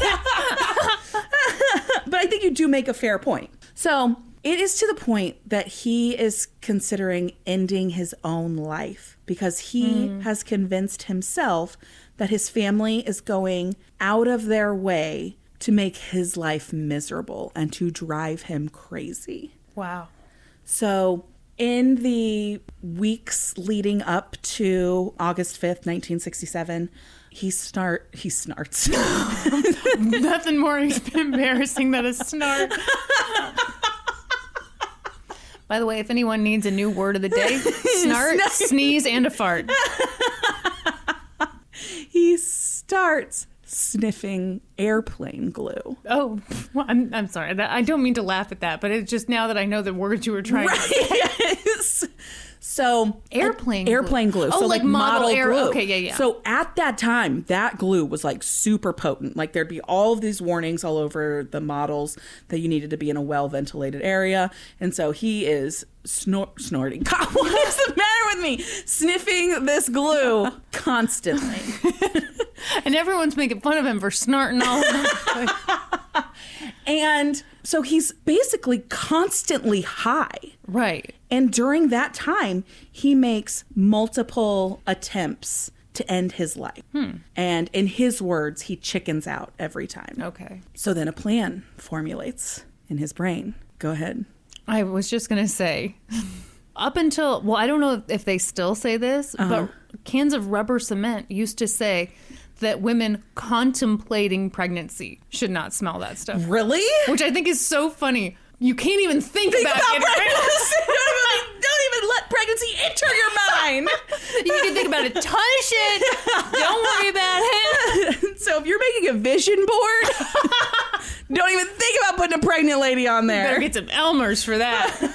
But I think you do make a fair point. So it is to the point that he is considering ending his own life because he has convinced himself that his family is going out of their way to make his life miserable and to drive him crazy. Wow. So in the weeks leading up to August 5th, 1967, he snarts. Nothing more embarrassing than a snart. By the way, if anyone needs a new word of the day, snart, sneeze, and a fart. He starts sniffing airplane glue. Oh, well, I'm sorry. I don't mean to laugh at that, but it's just now that I know the words you were trying to say. Yes. So airplane glue. Oh, so like model air glue. Okay, yeah. So at that time, that glue was like super potent. Like there'd be all of these warnings all over the models that you needed to be in a well ventilated area. And so he is snorting. God, what is the matter with me? Sniffing this glue constantly. And everyone's making fun of him for snorting all of them. And so he's basically constantly high. Right. And during that time, he makes multiple attempts to end his life. And in his words, he chickens out every time. Okay. So then a plan formulates in his brain. Go ahead. I was just going to say, up until, well, I don't know if they still say this, but cans of rubber cement used to say that women contemplating pregnancy should not smell that stuff. Really? Which I think is so funny. You can't even think about pregnancy. Don't even let pregnancy enter your mind. You can think about a ton of shit. Don't worry about it. So if you're making a vision board, Don't even think about putting a pregnant lady on there. Better get some Elmers for that.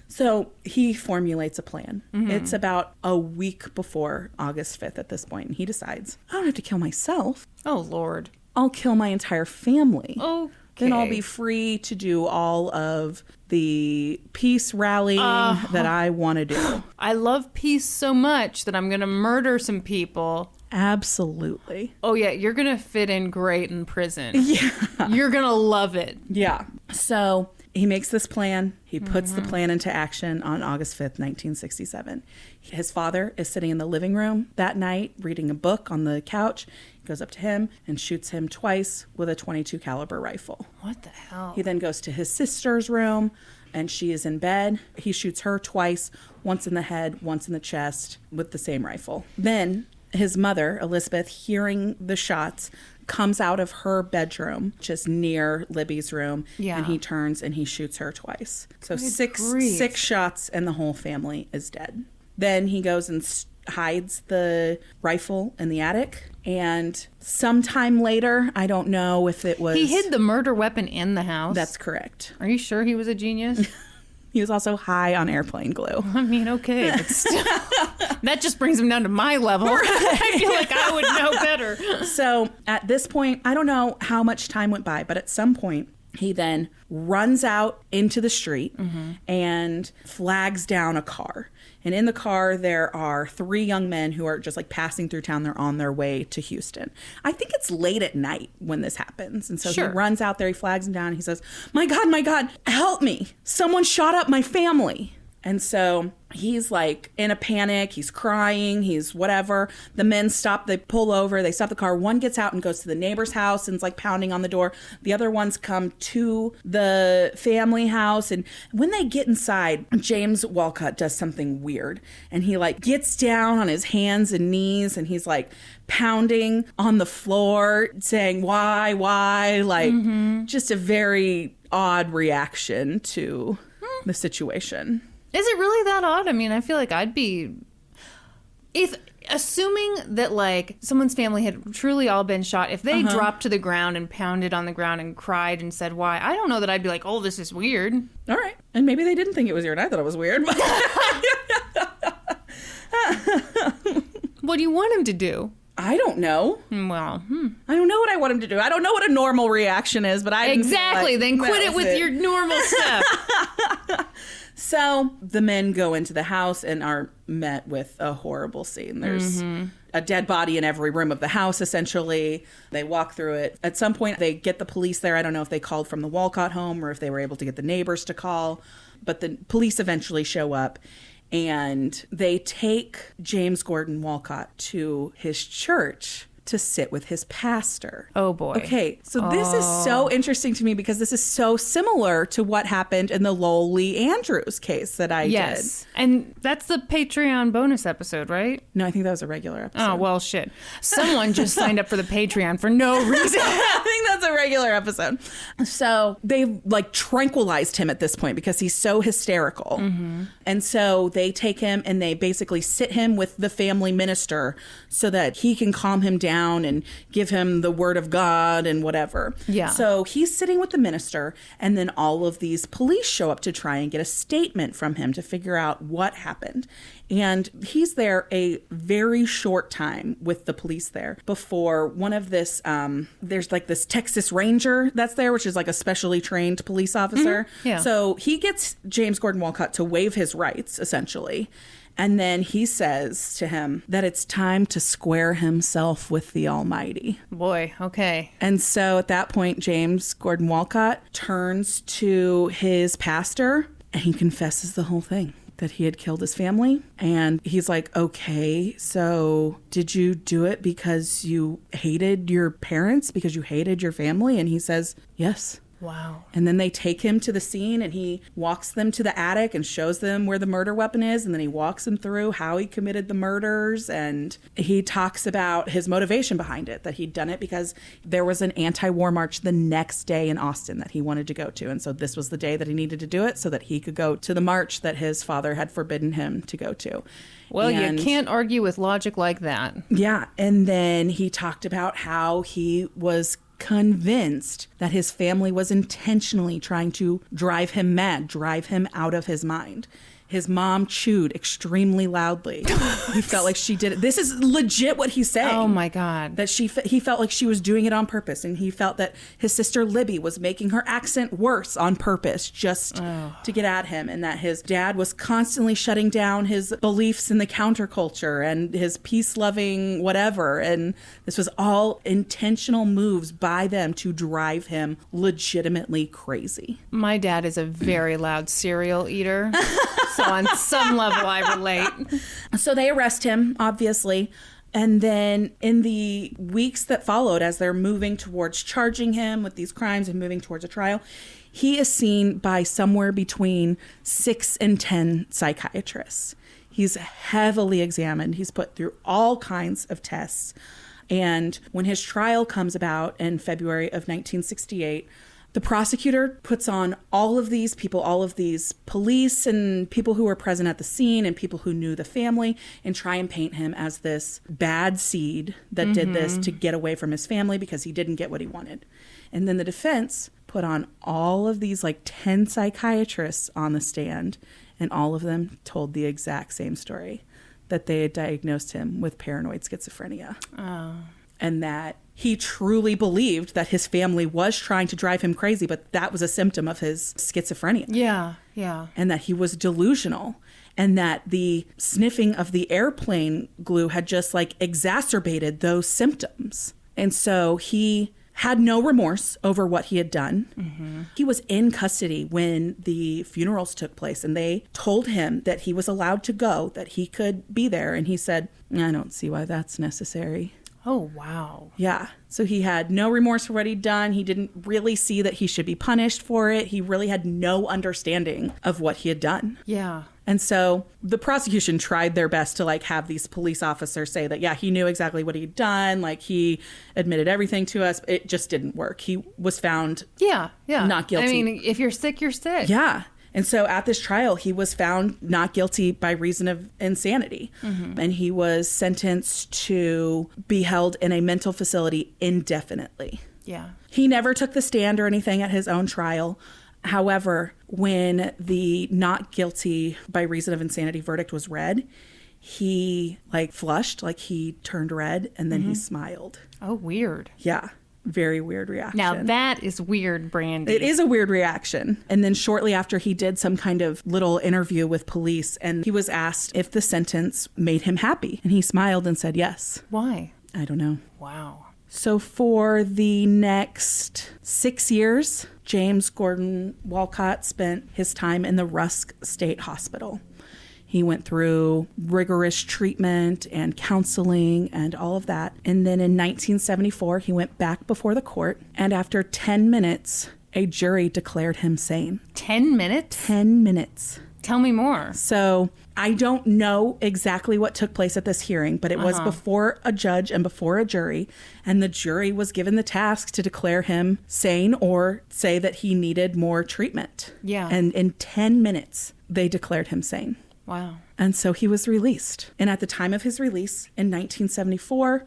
So he formulates a plan. It's about a week before August 5th at this point. And he decides, I don't have to kill myself. Oh, Lord. I'll kill my entire family. Okay. Then I'll be free to do all of the peace rallying that I want to do. I love peace so much that I'm going to murder some people. Absolutely. Oh, yeah. You're going to fit in great in prison. Yeah. You're going to love it. Yeah. So he makes this plan. He puts the plan into action on August 5th, 1967. His father is sitting in the living room that night reading a book on the couch. He goes up to him and shoots him twice with a .22 caliber rifle. What the hell? He then goes to his sister's room and she is in bed. He shoots her twice, once in the head, once in the chest with the same rifle. Then his mother, Elizabeth, hearing the shots, comes out of her bedroom, just near Libby's room, and he turns and he shoots her twice. So six shots and the whole family is dead. Then he goes and hides the rifle in the attic, and sometime later, I don't know if it was... He hid the murder weapon in the house? That's correct. Are you sure he was a genius? He was also high on airplane glue. I mean, okay, but still, that just brings him down to my level. I feel like I would know better. So at this point, I don't know how much time went by, but at some point, he then runs out into the street and flags down a car. And in the car, there are 3 young men who are just like passing through town. They're on their way to Houston. I think it's late at night when this happens. And so he runs out there, he flags them down. And he says, my God, help me. Someone shot up my family. And so he's like in a panic. He's crying. He's whatever. The men stop. They pull over. They stop the car. One gets out and goes to the neighbor's house and is like pounding on the door. The other ones come to the family house. And when they get inside, James Wolcott does something weird. And he like gets down on his hands and knees and he's like pounding on the floor saying, why? Like just a very odd reaction to the situation. Is it really that odd? I mean, I feel like I'd be... Assuming that, like, someone's family had truly all been shot, if they dropped to the ground and pounded on the ground and cried and said why, I don't know that I'd be like, oh, this is weird. All right. And maybe they didn't think it was weird. I thought it was weird. But what do you want him to do? I don't know. Well, I don't know what I want him to do. I don't know what a normal reaction is, but I exactly. Then quit it with your normal stuff. So the men go into the house and are met with a horrible scene. There's a dead body in every room of the house, essentially. They walk through it. At some point, they get the police there. I don't know if they called from the Wolcott home or if they were able to get the neighbors to call. But the police eventually show up. And they take James Gordon Wolcott to his church to sit with his pastor. Oh, boy. Okay, so this is so interesting to me because this is so similar to what happened in the Lowell Lee Andrews case that I did. And that's the Patreon bonus episode, right? No, I think that was a regular episode. Oh, well, shit. Someone just signed up for the Patreon for no reason. I think that's a regular episode. So they like tranquilized him at this point because he's so hysterical. And so they take him and they basically sit him with the family minister so that he can calm him down and give him the word of God and whatever. Yeah. So he's sitting with the minister and then all of these police show up to try and get a statement from him to figure out what happened. And he's there a very short time with the police there before one of this, there's like this Texas Ranger that's there, which is like a specially trained police officer. Yeah. So he gets James Gordon Wolcott to waive his rights, essentially. And then he says to him that it's time to square himself with the Almighty. Boy, okay. And so at that point, James Gordon Wolcott turns to his pastor and he confesses the whole thing, that he had killed his family. And he's like, okay, so did you do it because you hated your parents, because you hated your family? And he says, yes. Wow. And then they take him to the scene and he walks them to the attic and shows them where the murder weapon is. And then he walks them through how he committed the murders. And he talks about his motivation behind it, that he'd done it because there was an anti-war march the next day in Austin that he wanted to go to. And so this was the day that he needed to do it so that he could go to the march that his father had forbidden him to go to. Well, you can't argue with logic like that. Yeah. And then he talked about how he was convinced that his family was intentionally trying to drive him mad, drive him out of his mind. His mom chewed extremely loudly. He felt like she did it. This is legit what he's saying. Oh my God. That he felt like she was doing it on purpose. And he felt that his sister Libby was making her accent worse on purpose just to get at him. And that his dad was constantly shutting down his beliefs in the counterculture and his peace-loving whatever. And this was all intentional moves by them to drive him legitimately crazy. My dad is a very loud cereal eater. So on some level, I relate. So they arrest him, obviously. And then in the weeks that followed, as they're moving towards charging him with these crimes and moving towards a trial, he is seen by somewhere between 6 and 10 psychiatrists. He's heavily examined. He's put through all kinds of tests. And when his trial comes about in February of 1968, the prosecutor puts on all of these people, all of these police and people who were present at the scene and people who knew the family, and try and paint him as this bad seed that did this to get away from his family because he didn't get what he wanted. And then the defense put on all of these 10 psychiatrists on the stand, and all of them told the exact same story, that they had diagnosed him with paranoid schizophrenia. Oh. And that he truly believed that his family was trying to drive him crazy, but that was a symptom of his schizophrenia. Yeah, yeah. And that he was delusional, and that the sniffing of the airplane glue had just exacerbated those symptoms. And so he had no remorse over what he had done. Mm-hmm. He was in custody when the funerals took place, and they told him that he was allowed to go, that he could be there. And he said, I don't see why that's necessary. Oh, wow. Yeah. So he had no remorse for what he'd done. He didn't really see that he should be punished for it. He really had no understanding of what he had done. Yeah. And so the prosecution tried their best to have these police officers say that, yeah, he knew exactly what he'd done. He admitted everything to us. It just didn't work. He was found not guilty. I mean, if you're sick, you're sick. Yeah. And so at this trial, he was found not guilty by reason of insanity. Mm-hmm. And he was sentenced to be held in a mental facility indefinitely. Yeah. He never took the stand or anything at his own trial. However, when the not guilty by reason of insanity verdict was read, he flushed, he turned red, and then he smiled. Oh, weird. Yeah. Very weird reaction. Now that is weird, Brandi. It is a weird reaction. And then shortly after, he did some kind of little interview with police, and he was asked if the sentence made him happy. And he smiled and said yes. Why? I don't know. Wow. So for the next 6 years, James Gordon Wolcott spent his time in the Rusk State Hospital. He went through rigorous treatment and counseling and all of that. And then in 1974, he went back before the court. And after 10 minutes, a jury declared him sane. 10 minutes? 10 minutes. Tell me more. So I don't know exactly what took place at this hearing, but it was before a judge and before a jury. And the jury was given the task to declare him sane or say that he needed more treatment. Yeah. And in 10 minutes, they declared him sane. Wow. And so he was released. And at the time of his release in 1974,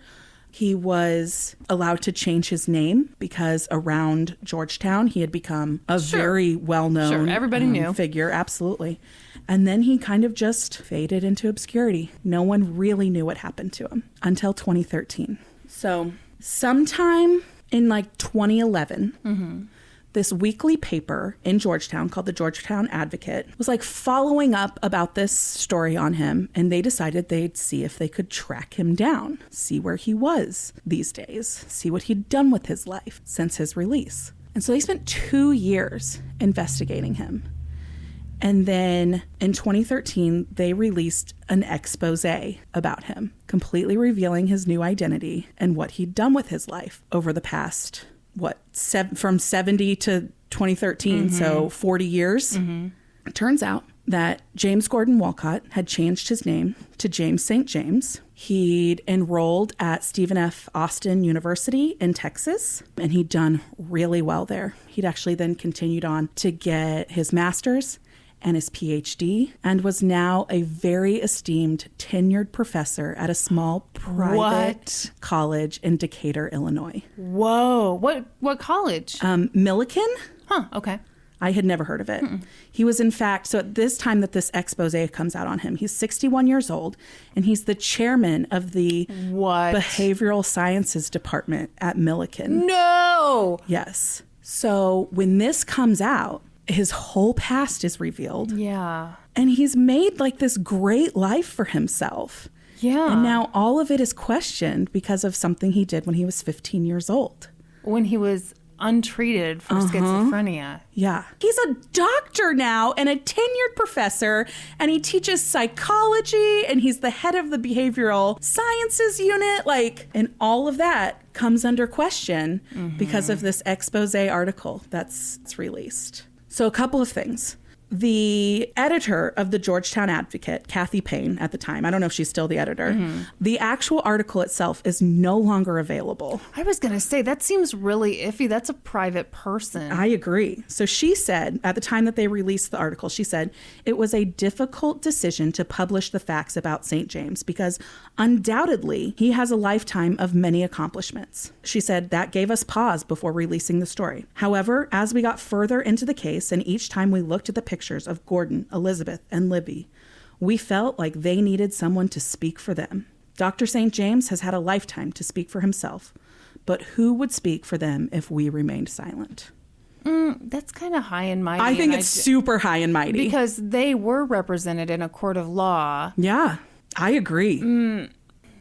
he was allowed to change his name because around Georgetown, he had become a very well-known Everybody knew. Figure. Absolutely. And then he kind of just faded into obscurity. No one really knew what happened to him until 2013. So sometime in 2011, this weekly paper in Georgetown called the Georgetown Advocate was following up about this story on him. And they decided they'd see if they could track him down, see where he was these days, see what he'd done with his life since his release. And so they spent 2 years investigating him. And then in 2013, they released an expose about him, completely revealing his new identity and what he'd done with his life over the past from 70 to 2013, so 40 years. It turns out that James Gordon Wolcott had changed his name to James St. James. He'd enrolled at Stephen F. Austin University in Texas, and he'd done really well there. He'd actually then continued on to get his master's, and his PhD, and was now a very esteemed tenured professor at a small private college in Decatur, Illinois. Whoa. What college? Millikan? Huh, okay. I had never heard of it. He was, in fact, so at this time that this expose comes out on him, he's 61 years old, and he's the chairman of the Behavioral Sciences Department at Millikan. No! Yes. So when this comes out, his whole past is revealed. Yeah. And he's made like this great life for himself. Yeah. And now all of it is questioned because of something he did when he was 15 years old. When he was untreated for schizophrenia. Yeah. He's a doctor now and a tenured professor, and he teaches psychology, and he's the head of the behavioral sciences unit. Like, and all of that comes under question because of this expose article that's released. So a couple of things. The editor of the Georgetown Advocate, Kathy Payne at the time, I don't know if she's still the editor, the actual article itself is no longer available. I was going to say, that seems really iffy. That's a private person. I agree. So she said, at the time that they released the article, she said, it was a difficult decision to publish the facts about St. James because undoubtedly he has a lifetime of many accomplishments. She said that gave us pause before releasing the story. However, as we got further into the case and each time we looked at the pictures of Gordon, Elizabeth, and Libby, we felt like they needed someone to speak for them. Dr. St. James has had a lifetime to speak for himself, but who would speak for them if we remained silent? That's kind of high and mighty. I think it's super high and mighty. Because they were represented in a court of law. Yeah, I agree.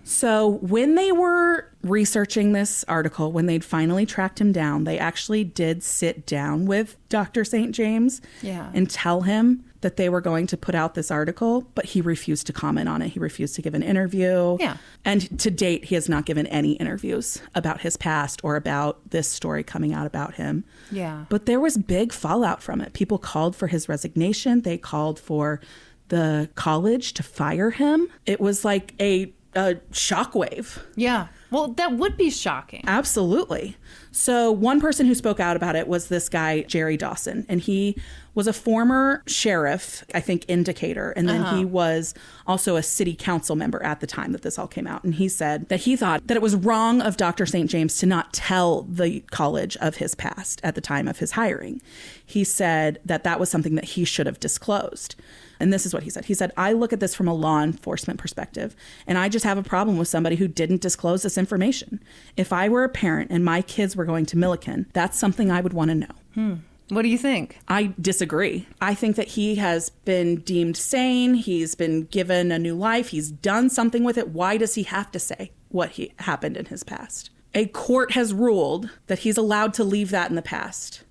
So when they were researching this article, when they'd finally tracked him down, they actually did sit down with Dr. St. James and tell him that they were going to put out this article, but he refused to comment on it. He refused to give an interview. Yeah. And to date, he has not given any interviews about his past or about this story coming out about him. Yeah. But there was big fallout from it. People called for his resignation. They called for the college to fire him. It was like a shockwave. Yeah. Well, that would be shocking. Absolutely. So one person who spoke out about it was this guy, Jerry Dawson, and he was a former sheriff, I think, in Decatur. And then he was also a city council member at the time that this all came out. And he said that he thought that it was wrong of Dr. St. James to not tell the college of his past at the time of his hiring. He said that that was something that he should have disclosed. And this is what he said. He said, I look at this from a law enforcement perspective, and I just have a problem with somebody who didn't disclose this information. If I were a parent and my kids were going to Millikan, that's something I would want to know. What do you think? I disagree. I think that he has been deemed sane. He's been given a new life. He's done something with it. Why does he have to say what happened in his past? A court has ruled that he's allowed to leave that in the past.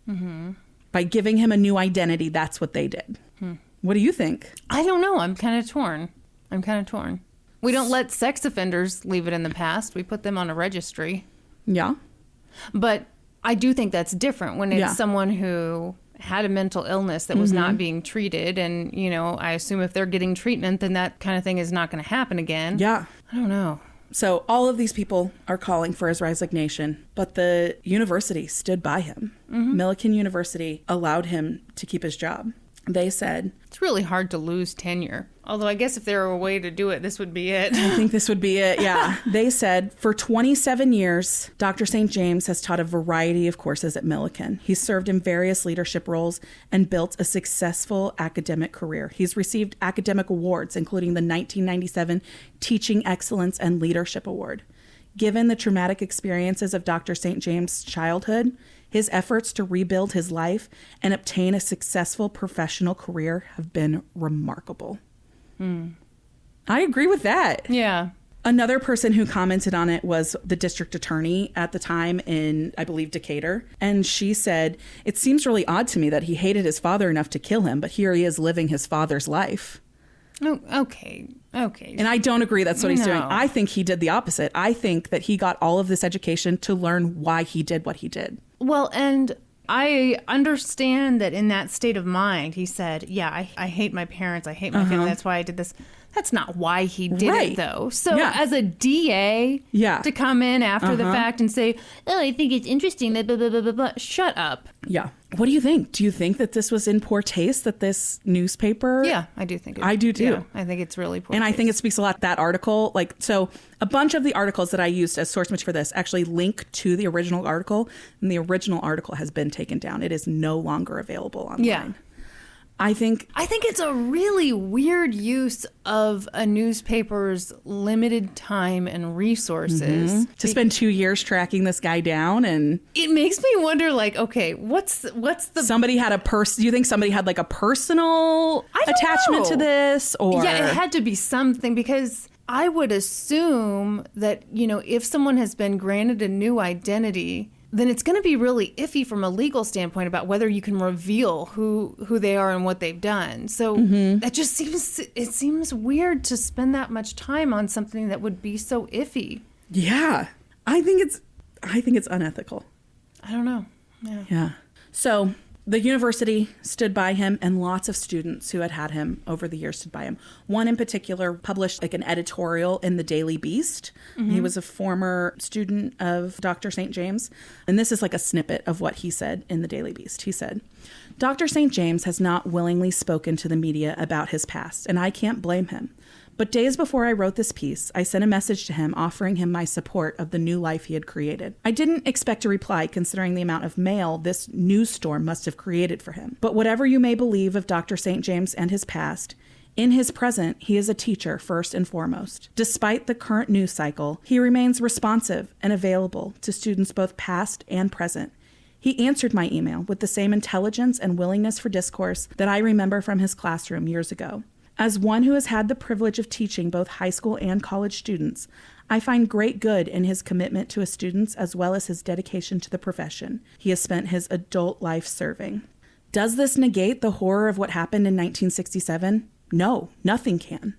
By giving him a new identity, that's what they did. What do you think? I don't know. I'm kind of torn. We don't let sex offenders leave it in the past. We put them on a registry. Yeah. But I do think that's different when it's someone who had a mental illness that was not being treated. And, you know, I assume if they're getting treatment, then that kind of thing is not going to happen again. Yeah. I don't know. So all of these people are calling for his resignation, but the university stood by him. Millikan University allowed him to keep his job. They said, it's really hard to lose tenure. Although I guess if there were a way to do it, this would be it. I think this would be it, yeah. They said, for 27 years, Dr. St. James has taught a variety of courses at Millikan. He's served in various leadership roles and built a successful academic career. He's received academic awards, including the 1997 Teaching Excellence and Leadership Award. Given the traumatic experiences of Dr. St. James' childhood, his efforts to rebuild his life and obtain a successful professional career have been remarkable. I agree with that. Yeah. Another person who commented on it was the district attorney at the time in, I believe, Decatur. And she said, it seems really odd to me that he hated his father enough to kill him, but here he is living his father's life. Oh, okay. And I don't agree that's what he's doing. I think he did the opposite. I think that he got all of this education to learn why he did what he did. Well, and I understand that in that state of mind, he said, yeah, I hate my parents. I hate my family. That's why I did this. That's not why he did it, though. So as a DA to come in after the fact and say, oh, I think it's interesting that blah, blah, blah, blah, blah. Shut up. Yeah. What do you think? Do you think that this was in poor taste, that this newspaper? Yeah, I do think it is. I do too. Yeah, I think it's really poor And taste. I think it speaks a lot, that article. Like, so a bunch of the articles that I used as source material for this actually link to the original article. And the original article has been taken down. It is no longer available online. Yeah. I think it's a really weird use of a newspaper's limited time and resources to spend 2 years tracking this guy down, and it makes me wonder, like, okay, what's the somebody had do you think somebody had like a personal attachment to this, or yeah, it had to be something, because I would assume that, you know, if someone has been granted a new identity, then it's going to be really iffy from a legal standpoint about whether you can reveal who they are and what they've done. So that just seems weird to spend that much time on something that would be so iffy. Yeah, I think it's unethical. I don't know. Yeah. So the university stood by him, and lots of students who had him over the years stood by him. One in particular published like an editorial in the Daily Beast. He was a former student of Dr. St. James. And this is like a snippet of what he said in the Daily Beast. He said, Dr. St. James has not willingly spoken to the media about his past, and I can't blame him. But days before I wrote this piece, I sent a message to him offering him my support of the new life he had created. I didn't expect a reply considering the amount of mail this news storm must have created for him. But whatever you may believe of Dr. St. James and his past, in his present, he is a teacher first and foremost. Despite the current news cycle, he remains responsive and available to students both past and present. He answered my email with the same intelligence and willingness for discourse that I remember from his classroom years ago. As one who has had the privilege of teaching both high school and college students, I find great good in his commitment to his students as well as his dedication to the profession he has spent his adult life serving. Does this negate the horror of what happened in 1967? No, nothing can.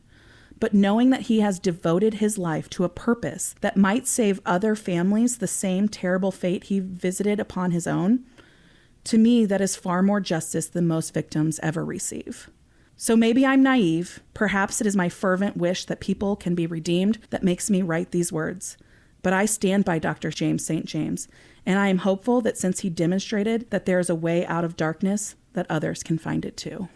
But knowing that he has devoted his life to a purpose that might save other families the same terrible fate he visited upon his own, to me that is far more justice than most victims ever receive. So maybe I'm naive. Perhaps it is my fervent wish that people can be redeemed that makes me write these words. But I stand by Dr. James St. James, and I am hopeful that since he demonstrated that there is a way out of darkness, that others can find it too.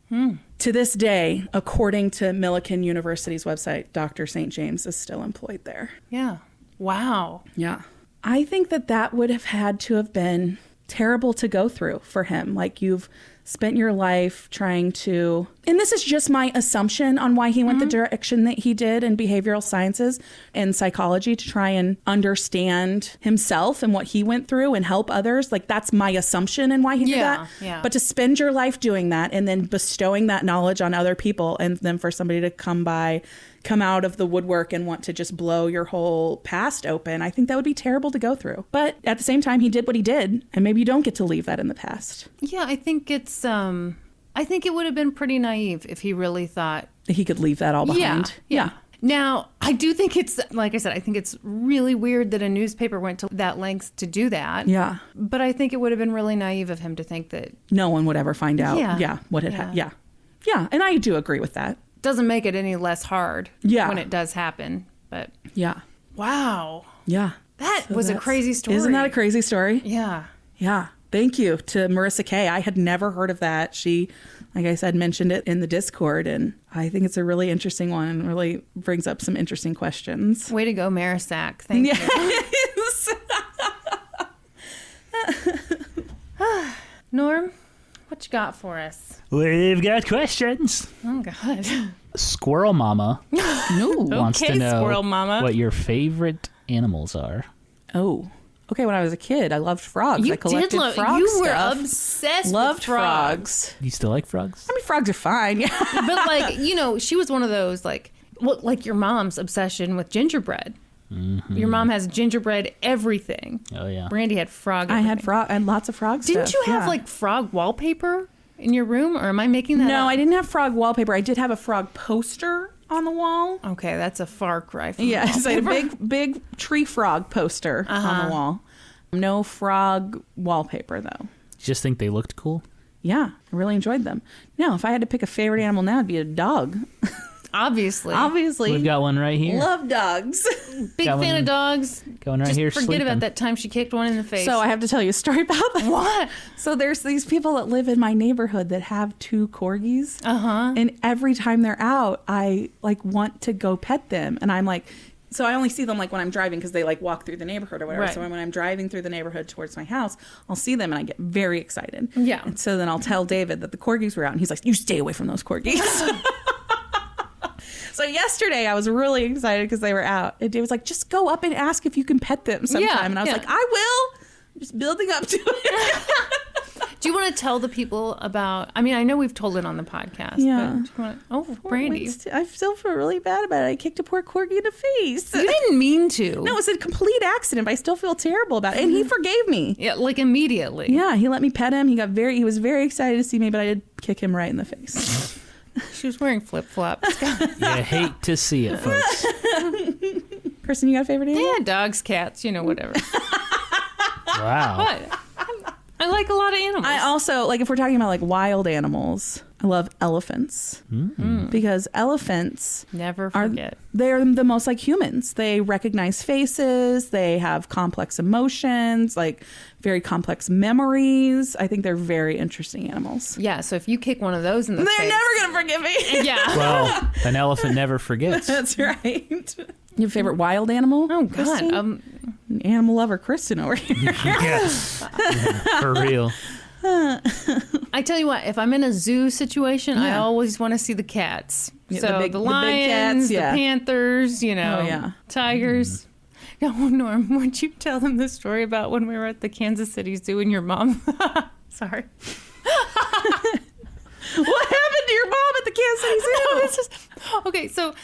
To this day, according to Millikan University's website, Dr. St. James is still employed there. Yeah. Wow. Yeah. I think that would have had to have been terrible to go through for him. Like, you've spent your life trying to, and this is just my assumption on why he went the direction that he did in behavioral sciences and psychology, to try and understand himself and what he went through and help others. Like, that's my assumption and why he did that. Yeah. But to spend your life doing that and then bestowing that knowledge on other people, and then for somebody to come out of the woodwork and want to just blow your whole past open, I think that would be terrible to go through. But at the same time, he did what he did, and maybe you don't get to leave that in the past. Yeah, I think I think it would have been pretty naive if he really thought He could leave that all behind. Yeah. Now, I do think it's, like I said, I think it's really weird that a newspaper went to that length to do that. Yeah. But I think it would have been really naive of him to think that No one would ever find out. Yeah. What had happened. Yeah. Yeah. And I do agree with that. doesn't make it any less hard when it does happen. But yeah. Wow. Yeah. That was a crazy story. Isn't that a crazy story? Yeah. Yeah. Thank you to Marissa Kay. I had never heard of that. She, like I said, mentioned it in the Discord, and I think it's a really interesting one and really brings up some interesting questions. Way to go, Marisak. Thank you. Norm, what you got for us? We've got questions. Oh, God. Squirrel Mama wants to know Squirrel Mama. what your favorite animals are. Oh. Okay, when I was a kid, I loved frogs. I collected frog You stuff. were obsessed Loved with frogs. You still like frogs? I mean, frogs are fine. Yeah. But, like, you know, she was one of those, like your mom's obsession with gingerbread. Mm-hmm. Your mom has gingerbread everything. Oh, yeah. Brandi had frog I everything. had lots of frog stuff. Didn't you have, like, frog wallpaper in your room? Or am I making that up? No, I didn't have frog wallpaper. I did have a frog poster on the wall. Okay, that's a far cry from it's like a big tree frog poster on the wall. No frog wallpaper, though. You just think they looked cool? Yeah, I really enjoyed them. No, if I had to pick a favorite animal now, it'd be a dog. Obviously. We've got one right here. Love dogs. Big Got fan one of dogs. Going right Just here forget sleeping. about that time she kicked one in the face. So I have to tell you a story about that. What? So there's these people that live in my neighborhood that have 2 corgis. Uh-huh. And every time they're out, I like want to go pet them. And I'm like, so I only see them like when I'm driving because they like walk through the neighborhood or whatever. Right. So when I'm driving through the neighborhood towards my house, I'll see them and I get very excited. Yeah. And so then I'll tell David that the corgis were out and he's like, you stay away from those corgis. So yesterday I was really excited because they were out. And David's like, just go up and ask if you can pet them sometime. Yeah, And I was like, I will. I'm just building up to it. Do you want to tell the people about, I mean, I know we've told it on the podcast. Yeah. But do you want to, Brandi. I still feel really bad about it. I kicked a poor corgi in the face. You didn't mean to. No, it was a complete accident, but I still feel terrible about it. And he forgave me. Yeah, like immediately. Yeah, he let me pet him. He was very excited to see me, but I did kick him right in the face. She was wearing flip-flops. You hate to see it, folks. Kristen, you got a favorite animal? Yeah, dogs, cats, whatever. Wow. What? I like a lot of animals. I also, like, if we're talking about, like, wild animals, I love elephants. Because elephants Never are forget. they're the most like humans. They recognize faces. They have complex emotions, like very complex memories. I think they're very interesting animals. Yeah, so if you kick one of those in the They're face. never going to forgive me. Yeah. Well, an elephant never forgets. That's right. Your favorite wild animal? Oh, God. Kristen? Animal lover Kristen over here. Yes. Yeah, for real. I tell you what, if I'm in a zoo situation, I Yeah. always want to see the cats. Yeah, So the the, big lions, cats, yeah. the panthers, yeah. tigers. No, Norm, would you tell them the story about when we were at the Kansas City Zoo and your mom? Sorry. What happened to your mom at the Kansas City Zoo? No, this is okay. So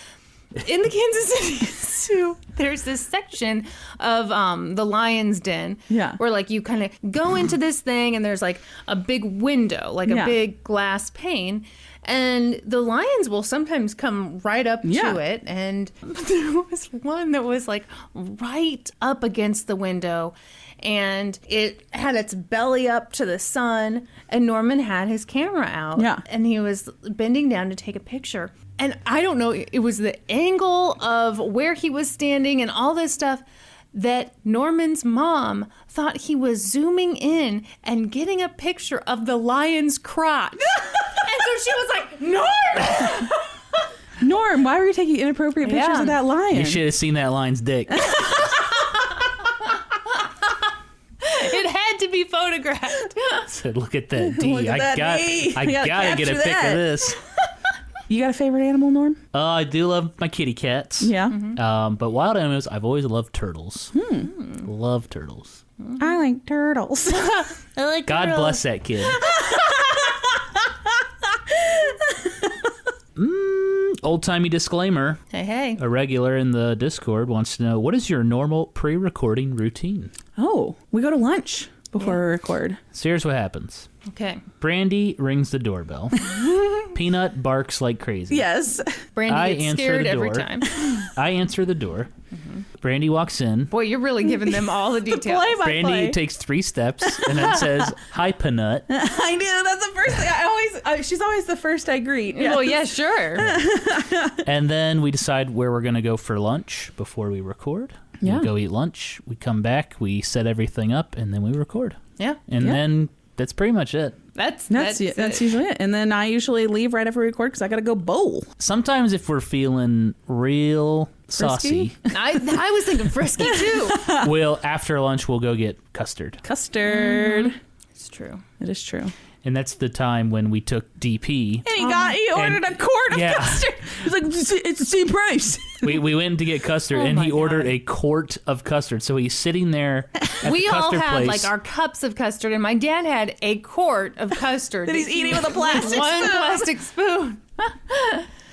in the Kansas City Zoo, there's this section of the lion's den, Yeah. where like you kind of go into this thing and there's like a big window, like Yeah. a big glass pane. And the lions will sometimes come right up Yeah. to it. And there was one that was like right up against the window. And it had its belly up to the sun. And Norman had his camera out. Yeah. And he was bending down to take a picture. And I don't know, it was the angle of where he was standing and all this stuff that Norman's mom thought he was zooming in and getting a picture of the lion's crotch. And so she was like, Norm! Norm, why were you taking inappropriate pictures Yeah. of that lion? You should have seen that lion's dick. It had to be photographed. Said, look at that D. Look at that D. I You gotta gotta get a capture pic that. of this. You got a favorite animal, Norm? I do love my kitty cats. Yeah. But wild animals, I've always loved turtles. Love turtles. I like turtles. I like God bless that kid. Old-timey disclaimer. Hey. A regular in the Discord wants to know, what is your normal pre-recording routine? Oh, we go to lunch before we record. So here's what happens. Okay. Brandi rings the doorbell. Peanut barks like crazy. Yes. Brandi I gets answer scared the every door. time. I answer the door. Brandi walks in. Boy, you're really giving them all the details. Brandi takes 3 steps and then says, "Hi, Peanut." I knew that's the first thing. She's always the first I greet. Yes. Well, yeah, sure. And then we decide where we're going to go for lunch before we record. Yeah. We go eat lunch. We come back. We set everything up, and then we record. Yeah. And then that's pretty much it. That's usually it. And then I usually leave right after we record because I got to go bowl. Sometimes if we're feeling real saucy, I was thinking frisky too. after lunch, we'll go get custard. Custard. It's true. It is true. And that's the time when we took DP. And he ordered a quart of custard. He's like, it's the same price. We went to get custard, and he ordered a quart of custard. So he's sitting there at We the all custard had place. like our cups of custard, and my dad had a quart of custard That he's eating with a plastic one spoon. plastic spoon.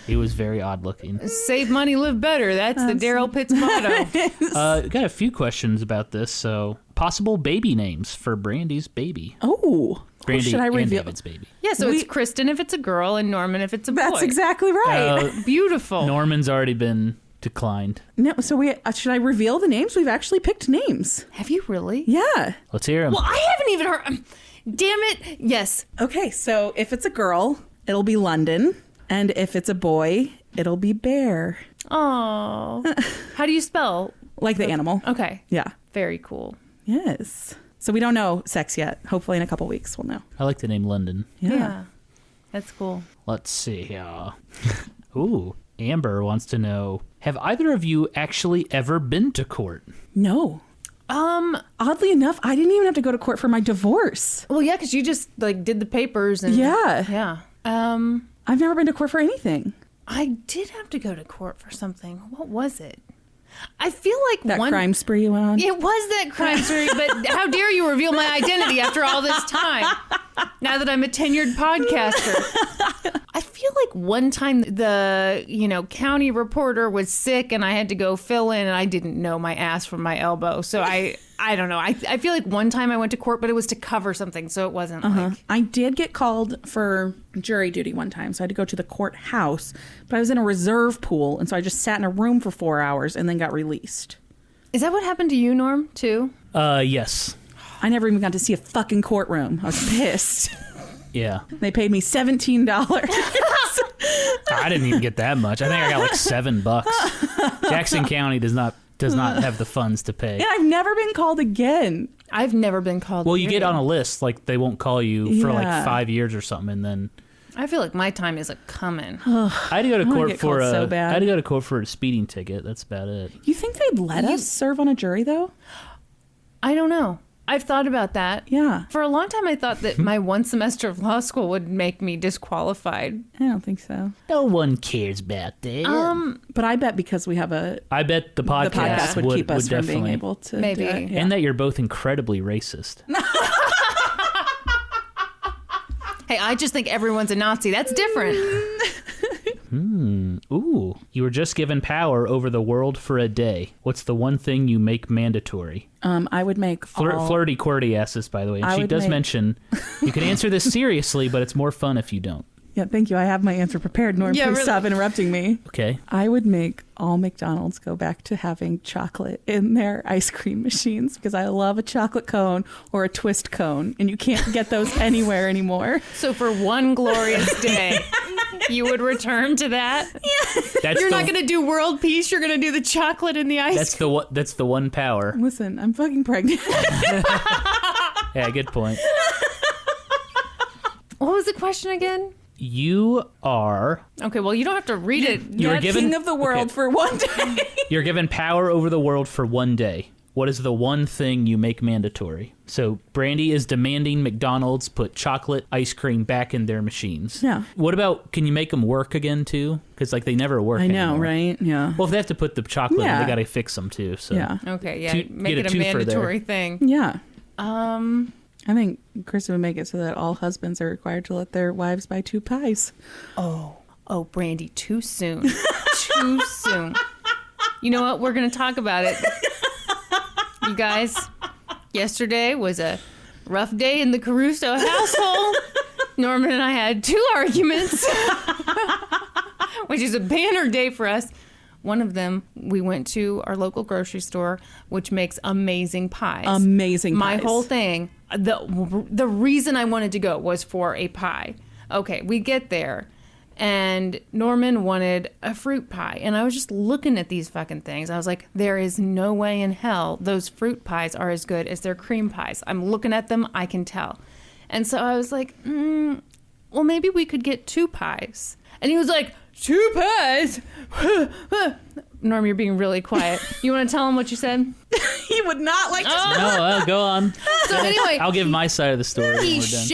He was very odd looking. Save money, live better. That's the Daryl Pitts motto. Got a few questions about this. So, possible baby names for Brandi's baby. Oh. Brandi should I and reveal? David's baby. Yeah, so it's Kristen if it's a girl and Norman if it's a boy. That's exactly right. Beautiful. Norman's already been declined. No, so should I reveal the names? We've actually picked names. Have you really? Yeah. Let's hear him. Well, I haven't even heard. Damn it. Yes. Okay, so if it's a girl, it'll be London. And if it's a boy, It'll be bear. Oh. How do you spell? Like the animal. Okay. Yeah. Very cool. Yes. So we don't know sex yet. Hopefully in a couple weeks we'll know. I like the name London. Yeah. That's cool. Let's see. Ooh, Amber wants to know, have either of you actually ever been to court? No. Oddly enough, I didn't even have to go to court for my divorce. Well, yeah, because you just like did the papers and Yeah. I've never been to court for anything. I did have to go to court for something. What was it? I feel like That crime spree you went on? It was that crime spree, but how dare you reveal my identity after all this time? Now that I'm a tenured podcaster. I feel like one time the, county reporter was sick and I had to go fill in and I didn't know my ass from my elbow. So I don't know. I feel like one time I went to court, but it was to cover something. So it wasn't like... I did get called for jury duty one time. So I had to go to the courthouse, but I was in a reserve pool. And so I just sat in a room for 4 hours and then got released. Is that what happened to you, Norm, too? Yes. I never even got to see a fucking courtroom. I was pissed. Yeah. They paid me $17. I didn't even get that much. I think I got like $7. Jackson County does not have the funds to pay. And I've never been called again. I've never been called. Well, you get on a list, like they won't call you for like Yeah. 5 years or something, and then I feel like my time is coming. I had to go to court get for called so bad. I had to go to court for a speeding ticket. That's about it. You think they'd let us serve on a jury, though? I don't know. I've thought about that. Yeah. For a long time, I thought that my one semester of law school would make me disqualified. I don't think so. No one cares about that. But I bet because we have I bet the podcast, would keep us from being definitely- able to Maybe. do it. Yeah. And that you're both incredibly racist. Hey, I just think everyone's a Nazi. That's different. Ooh, you were just given power over the world for a day. What's the one thing you make mandatory? I would make Flirty Qwerty asked this, by the way, and I she would does make- mention you can answer this seriously, but it's more fun if you don't. Yeah, thank you. I have my answer prepared. Norm, Yeah, please really. stop interrupting me. Okay. I would make all McDonald's go back to having chocolate in their ice cream machines because I love a chocolate cone or a twist cone, and you can't get those anywhere anymore. So for one glorious day, you would return to that? That's You're not going to do world peace. You're going to do the chocolate and the ice cream. That's the one power. Listen, I'm fucking pregnant. Yeah, good point. What was the question again? You are Okay, well, you don't have to read it. You were Not given- king of the world okay. for one day. you're given power over the world for one day. What is the one thing you make mandatory? So Brandi is demanding McDonald's put chocolate ice cream back in their machines. Yeah. What about, can you make them work again too? Because like they never work I know, anymore. right? Yeah. Well, if they have to put the chocolate in, Yeah. they got to fix them too. So Yeah. Okay, yeah. get Make it a a twofer there. mandatory thing. Yeah. I think Kristen would make it so that all husbands are required to let their wives buy 2 pies. Oh, Brandi, too soon. Too soon. You know what? We're going to talk about it. You guys, yesterday was a rough day in the Caruso household. Norman and I had 2 arguments, which is a banner day for us. One of them, we went to our local grocery store, which makes amazing pies. Amazing My pies. whole thing, the reason I wanted to go was for a pie. Okay, we get there, and Norman wanted a fruit pie. And I was just looking at these fucking things. I was like, there is no way in hell those fruit pies are as good as their cream pies. I'm looking at them, I can tell. And so I was like, well, maybe we could get 2 pies. And he was like, 2 pies? Norm, you're being really quiet. You want to tell him what you said? He would not like to. No, go on. So anyway, I'll give my side of the story when he we're done.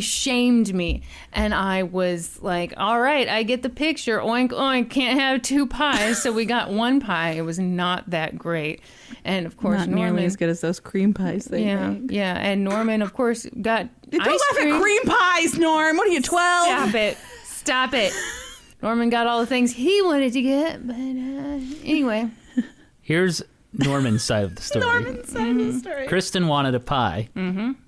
shamed me. And I was like, all right, I get the picture. Oink, oink, can't have 2 pies. So we got 1 pie. It was not that great. And of course, Not Norman. nearly as good as those cream pies they make. Yeah. And Norman, of course, got Don't ice laugh cream. at cream pies, Norm. What are you, 12? Stop it. Norman got all the things he wanted to get. But anyway. Here's Norman's side of the story. Norman's side of the story. Kristen wanted a pie,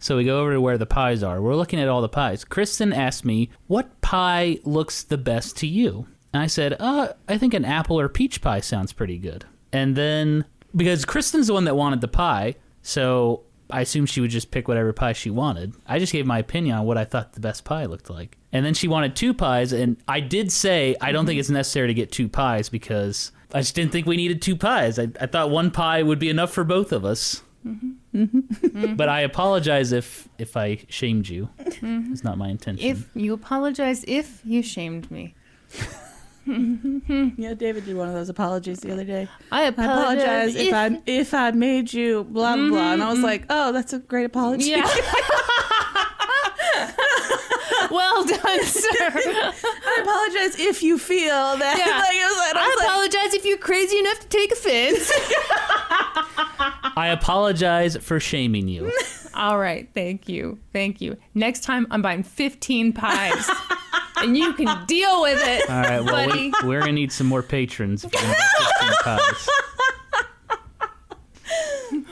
so we go over to where the pies are. We're looking at all the pies. Kristen asked me, what pie looks the best to you? And I said, I think an apple or peach pie sounds pretty good. And then, because Kristen's the one that wanted the pie, so I assumed she would just pick whatever pie she wanted. I just gave my opinion on what I thought the best pie looked like. And then she wanted 2 pies, and I did say I don't think it's necessary to get 2 pies because I just didn't think we needed 2 pies. I thought 1 pie would be enough for both of us. But I apologize if I shamed you. It's not my intention. If you apologize if you shamed me. Yeah, David did one of those apologies the other day. I apologize if I made you blah blah blah, and I was like, oh, that's a great apology. Yeah. Well done, sir. I apologize if you feel that. Yeah. I apologize if you're crazy enough to take offense. I apologize for shaming you. All right, thank you. Next time, I'm buying 15 pies. And you can deal with it. All right, well, buddy. we're going to need some more patrons if you're going to buy 15 pies.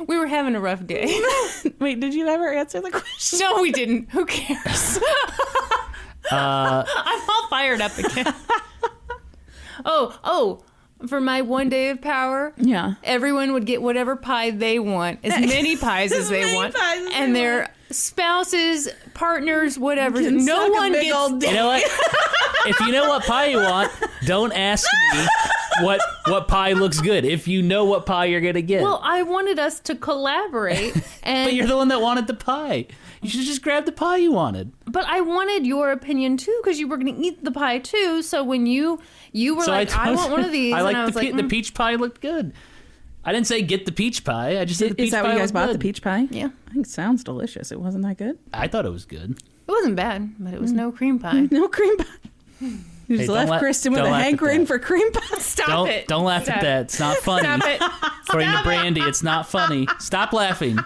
We were having a rough day. Wait, did you ever answer the question? No, we didn't. Who cares? I'm all fired up again. Oh, for my one day of power, everyone would get whatever pie they want, as many pies as they want, and their spouses, partners, whatever. No one gets. You know what? If you know what pie you want, don't ask me what pie looks good. If you know what pie you're gonna get. Well, I wanted us to collaborate, and but you're the one that wanted the pie. You should just grab the pie you wanted. But I wanted your opinion too, because you were going to eat the pie too. So when you were so like, I want one of these, I and I was like, the peach pie looked good. I didn't say get the peach pie. I just said the peach pie. Is that what you guys bought, good. the peach pie? Yeah. I think it sounds delicious. It wasn't that good? I thought it was good. It wasn't bad, but it was no cream pie. No cream pie. You just left Kristen with a hankering for cream pie. Stop it. Don't laugh at that. It's not funny. Stop it. According to Brandi, it's not funny. Stop laughing.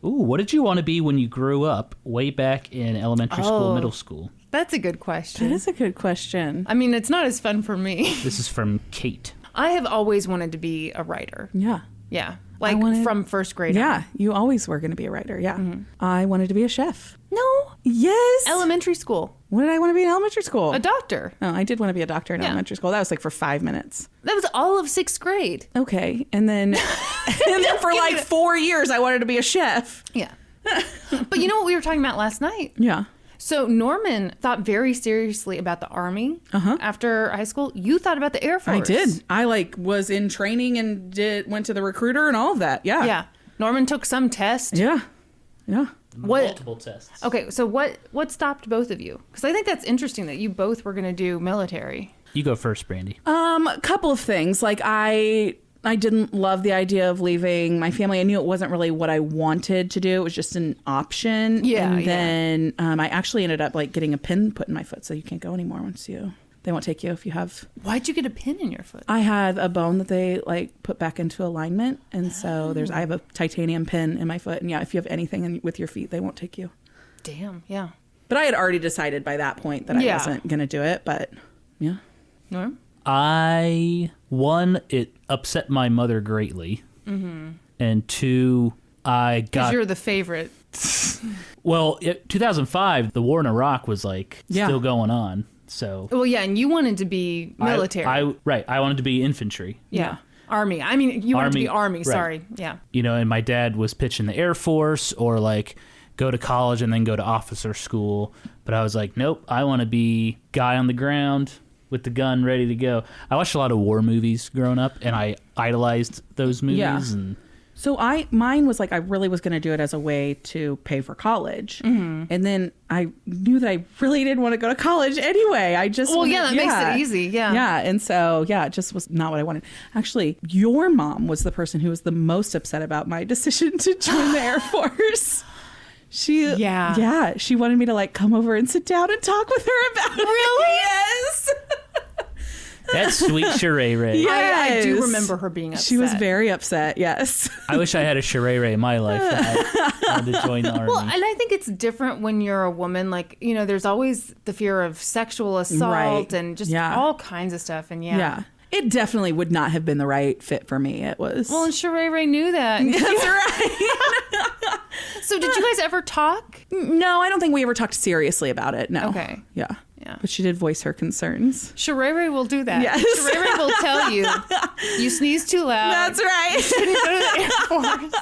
Ooh, what did you want to be when you grew up way back in elementary school, middle school? That's a good question. That is a good question. I mean, it's not as fun for me. This is from Kate. I have always wanted to be a writer. Yeah. Yeah. Like from first grade. Yeah. You always were going to be a writer. Yeah. Mm-hmm. I wanted to be a chef. No. Yes. Elementary school. What did I want to be in elementary school? A doctor. Oh, I did want to be a doctor in elementary school. That was like for 5 minutes. That was all of 6th grade. Okay. And then for like 4 years, I wanted to be a chef. Yeah. But you know what we were talking about last night? Yeah. So Norman thought very seriously about the Army after high school. You thought about the Air Force. I did. I was in training and went to the recruiter and all of that. Yeah. Yeah. Norman took some test. Yeah. Yeah. Multiple tests. Okay, so what stopped both of you? Because I think that's interesting that you both were going to do military. You go first, Brandi. A couple of things. Like I didn't love the idea of leaving my family. I knew it wasn't really what I wanted to do. It was just an option. Yeah. And then I actually ended up getting a pin put in my foot, so you can't go anymore they won't take you if you have. Why'd you get a pin in your foot? I had a bone that they put back into alignment, and so I have a titanium pin in my foot, and if you have anything with your feet, they won't take you. Damn, yeah. But I had already decided by that point that I wasn't going to do it, but yeah. Norm? It upset my mother greatly. Mm-hmm. And 2, I got... Because you're the favorite. Well, 2005, the war in Iraq was still going on. So well, yeah, and you wanted to be military. I wanted to be infantry. Yeah. Army. I mean, you wanted to be Army. Right. Sorry. Yeah. And my dad was pitching the Air Force or go to college and then go to officer school. But I was like, nope, I want to be guy on the ground with the gun ready to go. I watched a lot of war movies growing up, and I idolized those movies. Yeah. And so mine was I really was going to do it as a way to pay for college. Mm-hmm. And then I knew that I really didn't want to go to college anyway. I just that makes it easy. Yeah. Yeah. And so, it just was not what I wanted. Actually, your mom was the person who was the most upset about my decision to join the Air Force. She wanted me to come over and sit down and talk with her about it. Really? Yes. That's sweet Sheree. Yes. I do remember her being upset. She was very upset, yes. I wish I had a Sheree in my life that I wanted to join the Army. Well, and I think it's different when you're a woman. There's always the fear of sexual assault and just all kinds of stuff. And yeah. It definitely would not have been the right fit for me. It was. Well, and Sheree knew that. That's right. So did you guys ever talk? No, I don't think we ever talked seriously about it. No. Okay. Yeah. Yeah. But she did voice her concerns. Sherere will do that. Yes. Sherere will tell you, you sneeze too loud. That's right. You shouldn't go to the Air Force.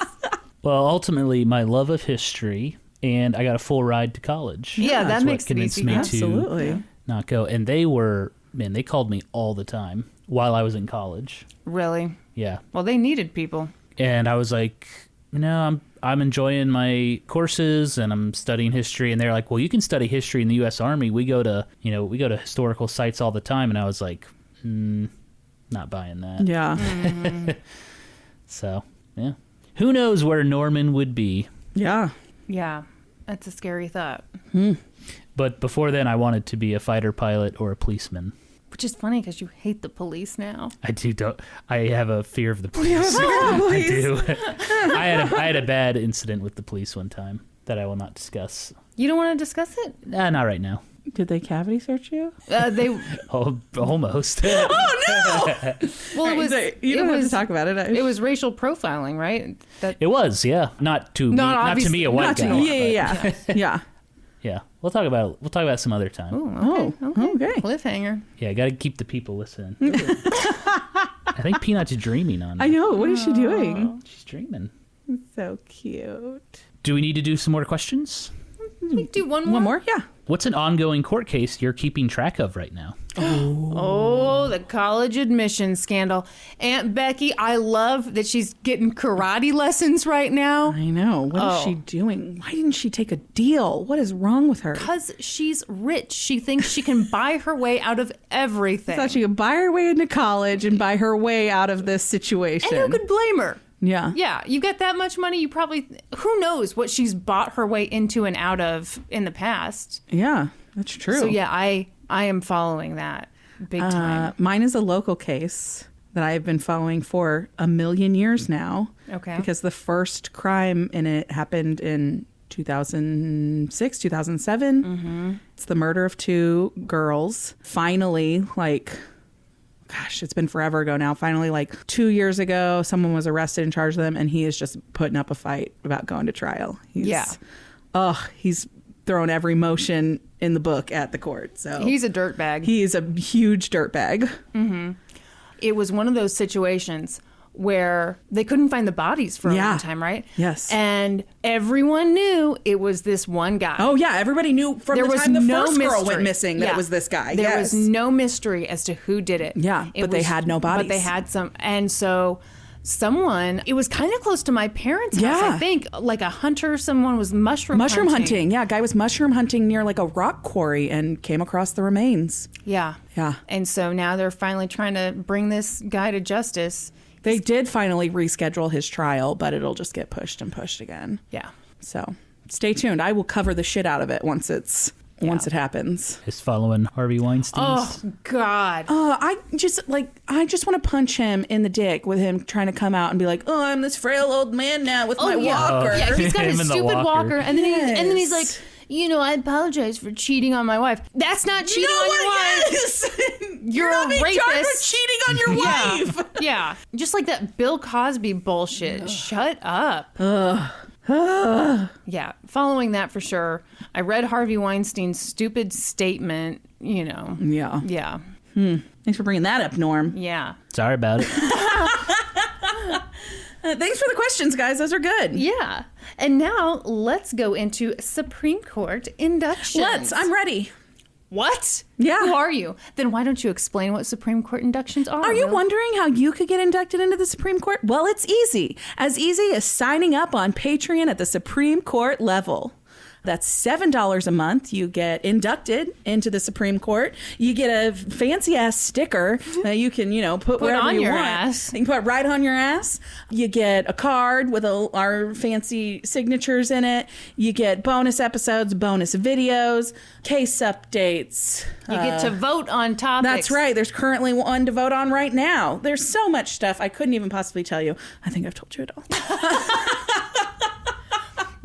Well, ultimately, my love of history, and I got a full ride to college. Yeah, that That's makes what it convinced easy. me Absolutely. to not go. And they called me all the time while I was in college. Really? Yeah. Well, they needed people. And I was like, I'm enjoying my courses and I'm studying history. And they're like, well, you can study history in the U.S. Army. We go to historical sites all the time. And I was like, not buying that. Yeah. So, yeah. Who knows where Norman would be? Yeah. Yeah. That's a scary thought. But before then, I wanted to be a fighter pilot or a policeman. Which is funny because you hate the police now. I have a fear of the police. I do. I had a bad incident with the police one time that I will not discuss. You don't want to discuss it? Not right now. Did they cavity search you? They. Oh, almost. Oh, no! Well, it was. You don't have to talk about it. It was racial profiling, right? It was, yeah. Not to me, a white guy. Yeah. Yeah. We'll talk about it some other time. Ooh, okay. Cliffhanger. Yeah, got to keep the people listening. I think Peanut's dreaming on it. I know. What is she doing? She's dreaming. So cute. Do we need to do some more questions? We do one more. One more? Yeah. What's an ongoing court case you're keeping track of right now? Oh, the college admissions scandal. Aunt Becky, I love that she's getting karate lessons right now. I know. What is she doing? Why didn't she take a deal? What is wrong with her? Because she's rich. She thinks she can buy her way out of everything. I thought she could buy her way into college and buy her way out of this situation. And who could blame her? Yeah. Yeah, you get that much money, you probably... Who knows what she's bought her way into and out of in the past. Yeah, that's true. So yeah, I am following that big time. Mine is a local case that I've been following for 1,000,000 years now. Okay. Because the first crime in it happened in 2006, 2007. Mm-hmm. It's the murder of 2 girls. Finally, it's been forever ago now. Finally, 2 years ago, someone was arrested and charged them, and he is just putting up a fight about going to trial. He's thrown every motion in the book at the court. So he's a dirtbag. He is a huge dirtbag. Mm-hmm. It was one of those situations where they couldn't find the bodies for a long time, right? Yes. And everyone knew it was this one guy. Oh, yeah. Everybody knew from the time the first girl went missing that it was this guy. There was no mystery as to who did it. Yeah, they had no bodies. But they had some. And so it was kind of close to my parents' house, I think. Like a hunter, someone was mushroom hunting. Yeah, guy was mushroom hunting near a rock quarry and came across the remains. Yeah. Yeah. And so now they're finally trying to bring this guy to justice. They did finally reschedule his trial, but it'll just get pushed and pushed again. Yeah. So stay tuned. I will cover the shit out of it once it happens. Is following Harvey Weinstein's. Oh God. I just want to punch him in the dick with him trying to come out and be like, oh, I'm this frail old man now with my walker. Yeah, he's got his stupid walker. And then he's like, I apologize for cheating on my wife. That's not cheating on your wife. You're not a being rapist. charged with cheating on your wife. Yeah. Just like that Bill Cosby bullshit. Shut up. Yeah. Following that for sure. I read Harvey Weinstein's stupid statement, Yeah. Yeah. Thanks for bringing that up, Norm. Yeah. Sorry about it. Thanks for the questions, guys. Those are good. Yeah. And now let's go into Supreme Court inductions. I'm ready. What? Yeah. Who are you? Then why don't you explain what Supreme Court inductions are? Are you wondering how you could get inducted into the Supreme Court? Well, it's easy. As easy as signing up on Patreon at the Supreme Court level. That's $7 a month. You get inducted into the Supreme Court. You get a fancy ass sticker that you can, put wherever on you your want. ass. You can put right on your ass. You get a card with our fancy signatures in it. You get bonus episodes, bonus videos, case updates. You get to vote on topics. That's right. There's currently one to vote on right now. There's so much stuff I couldn't even possibly tell you. I think I've told you it all.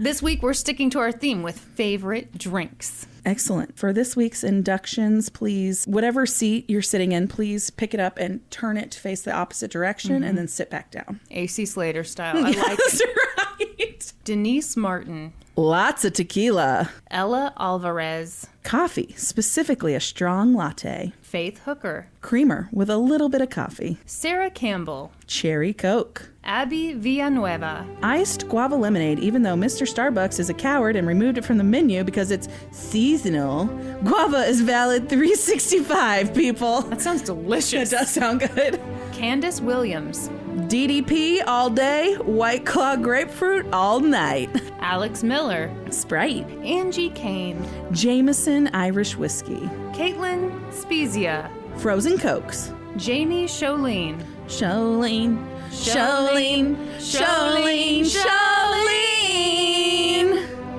This week, we're sticking to our theme with favorite drinks. Excellent. For this week's inductions, please, whatever seat you're sitting in, please pick it up and turn it to face the opposite direction and then sit back down. AC Slater style. I like it. Right. Denise Martin. Lots of tequila. Ella Alvarez. Coffee, specifically a strong latte. Faith Hooker. Creamer with a little bit of coffee. Sarah Campbell. Cherry Coke. Abby Villanueva. Iced guava lemonade, even though Mr. Starbucks is a coward and removed it from the menu because it's seasonal. Guava is valid 365, people. That sounds delicious. It does sound good. Candace Williams. DDP all day, White Claw grapefruit all night. Alex Miller. Sprite. Angie Kane. Jameson Irish whiskey. Caitlin Spezia. Frozen Cokes. Jamie Cholene. Cholene. Cholene. Cholene. Cholene.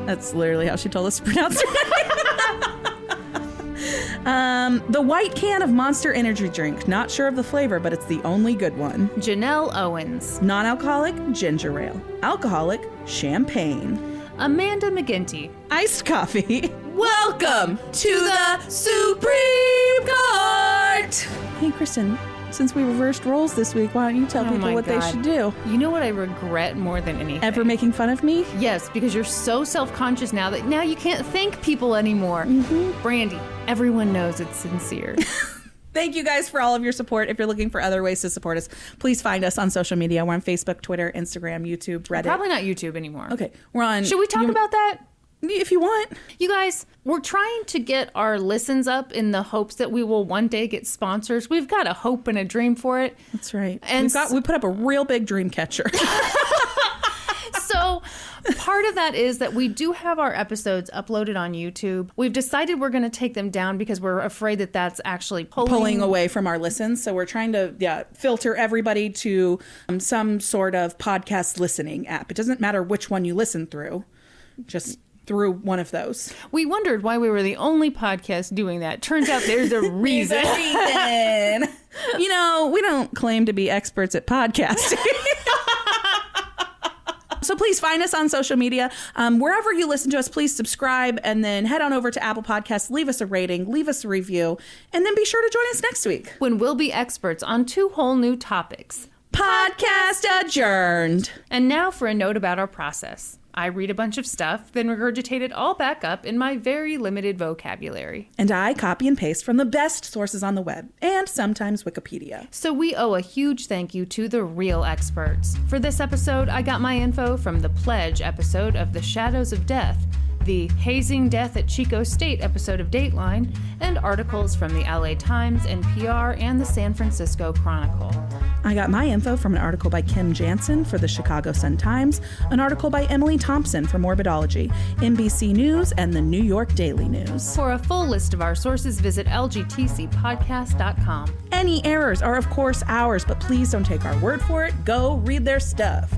That's literally how she told us to pronounce it. The white can of Monster energy drink. Not sure of the flavor, but it's the only good one. Janelle Owens. Non-alcoholic, ginger ale. Alcoholic, champagne. Amanda McGinty. Iced coffee. Welcome to the Supreme Court! Hey, Kristen, since we reversed roles this week, why don't you tell people what they should do? You know what I regret more than anything? Ever making fun of me? Yes, because you're so self-conscious now that now you can't thank people anymore. Brandi, everyone knows it's sincere. Thank you guys for all of your support. If you're looking for other ways to support us, please find us on social media. We're on Facebook, Twitter, Instagram, YouTube, Reddit. Probably not YouTube anymore. Okay, we're on... Should we talk about that? If you want. You guys, we're trying to get our listens up in the hopes that we will one day get sponsors. We've got a hope and a dream for it. That's right. And we put up a real big dream catcher. So part of that is that we do have our episodes uploaded on YouTube. We've decided we're going to take them down because we're afraid that that's actually pulling away from our listens. So we're trying to filter everybody to some sort of podcast listening app. It doesn't matter which one you listen through. Just through one of those. We wondered why we were the only podcast doing that. Turns out there's a reason. You know, we don't claim to be experts at podcasting. So please find us on social media. Wherever you listen to us, please subscribe and then head on over to Apple Podcasts, leave us a rating, leave us a review, and then be sure to join us next week when we'll be experts on 2 whole new topics. Podcast adjourned. And now for a note about our process. I read a bunch of stuff, then regurgitate it all back up in my very limited vocabulary. And I copy and paste from the best sources on the web, and sometimes Wikipedia. So we owe a huge thank you to the real experts. For this episode, I got my info from the Pledge episode of The Shadows of Death, the Hazing Death at Chico State episode of Dateline, and articles from the LA Times, NPR, and the San Francisco Chronicle. I got my info from an article by Kim Jansen for the Chicago Sun-Times, an article by Emily Thompson for Morbidology, NBC News, and the New York Daily News. For a full list of our sources, visit lgtcpodcast.com. Any errors are, of course, ours, but please don't take our word for it. Go read their stuff.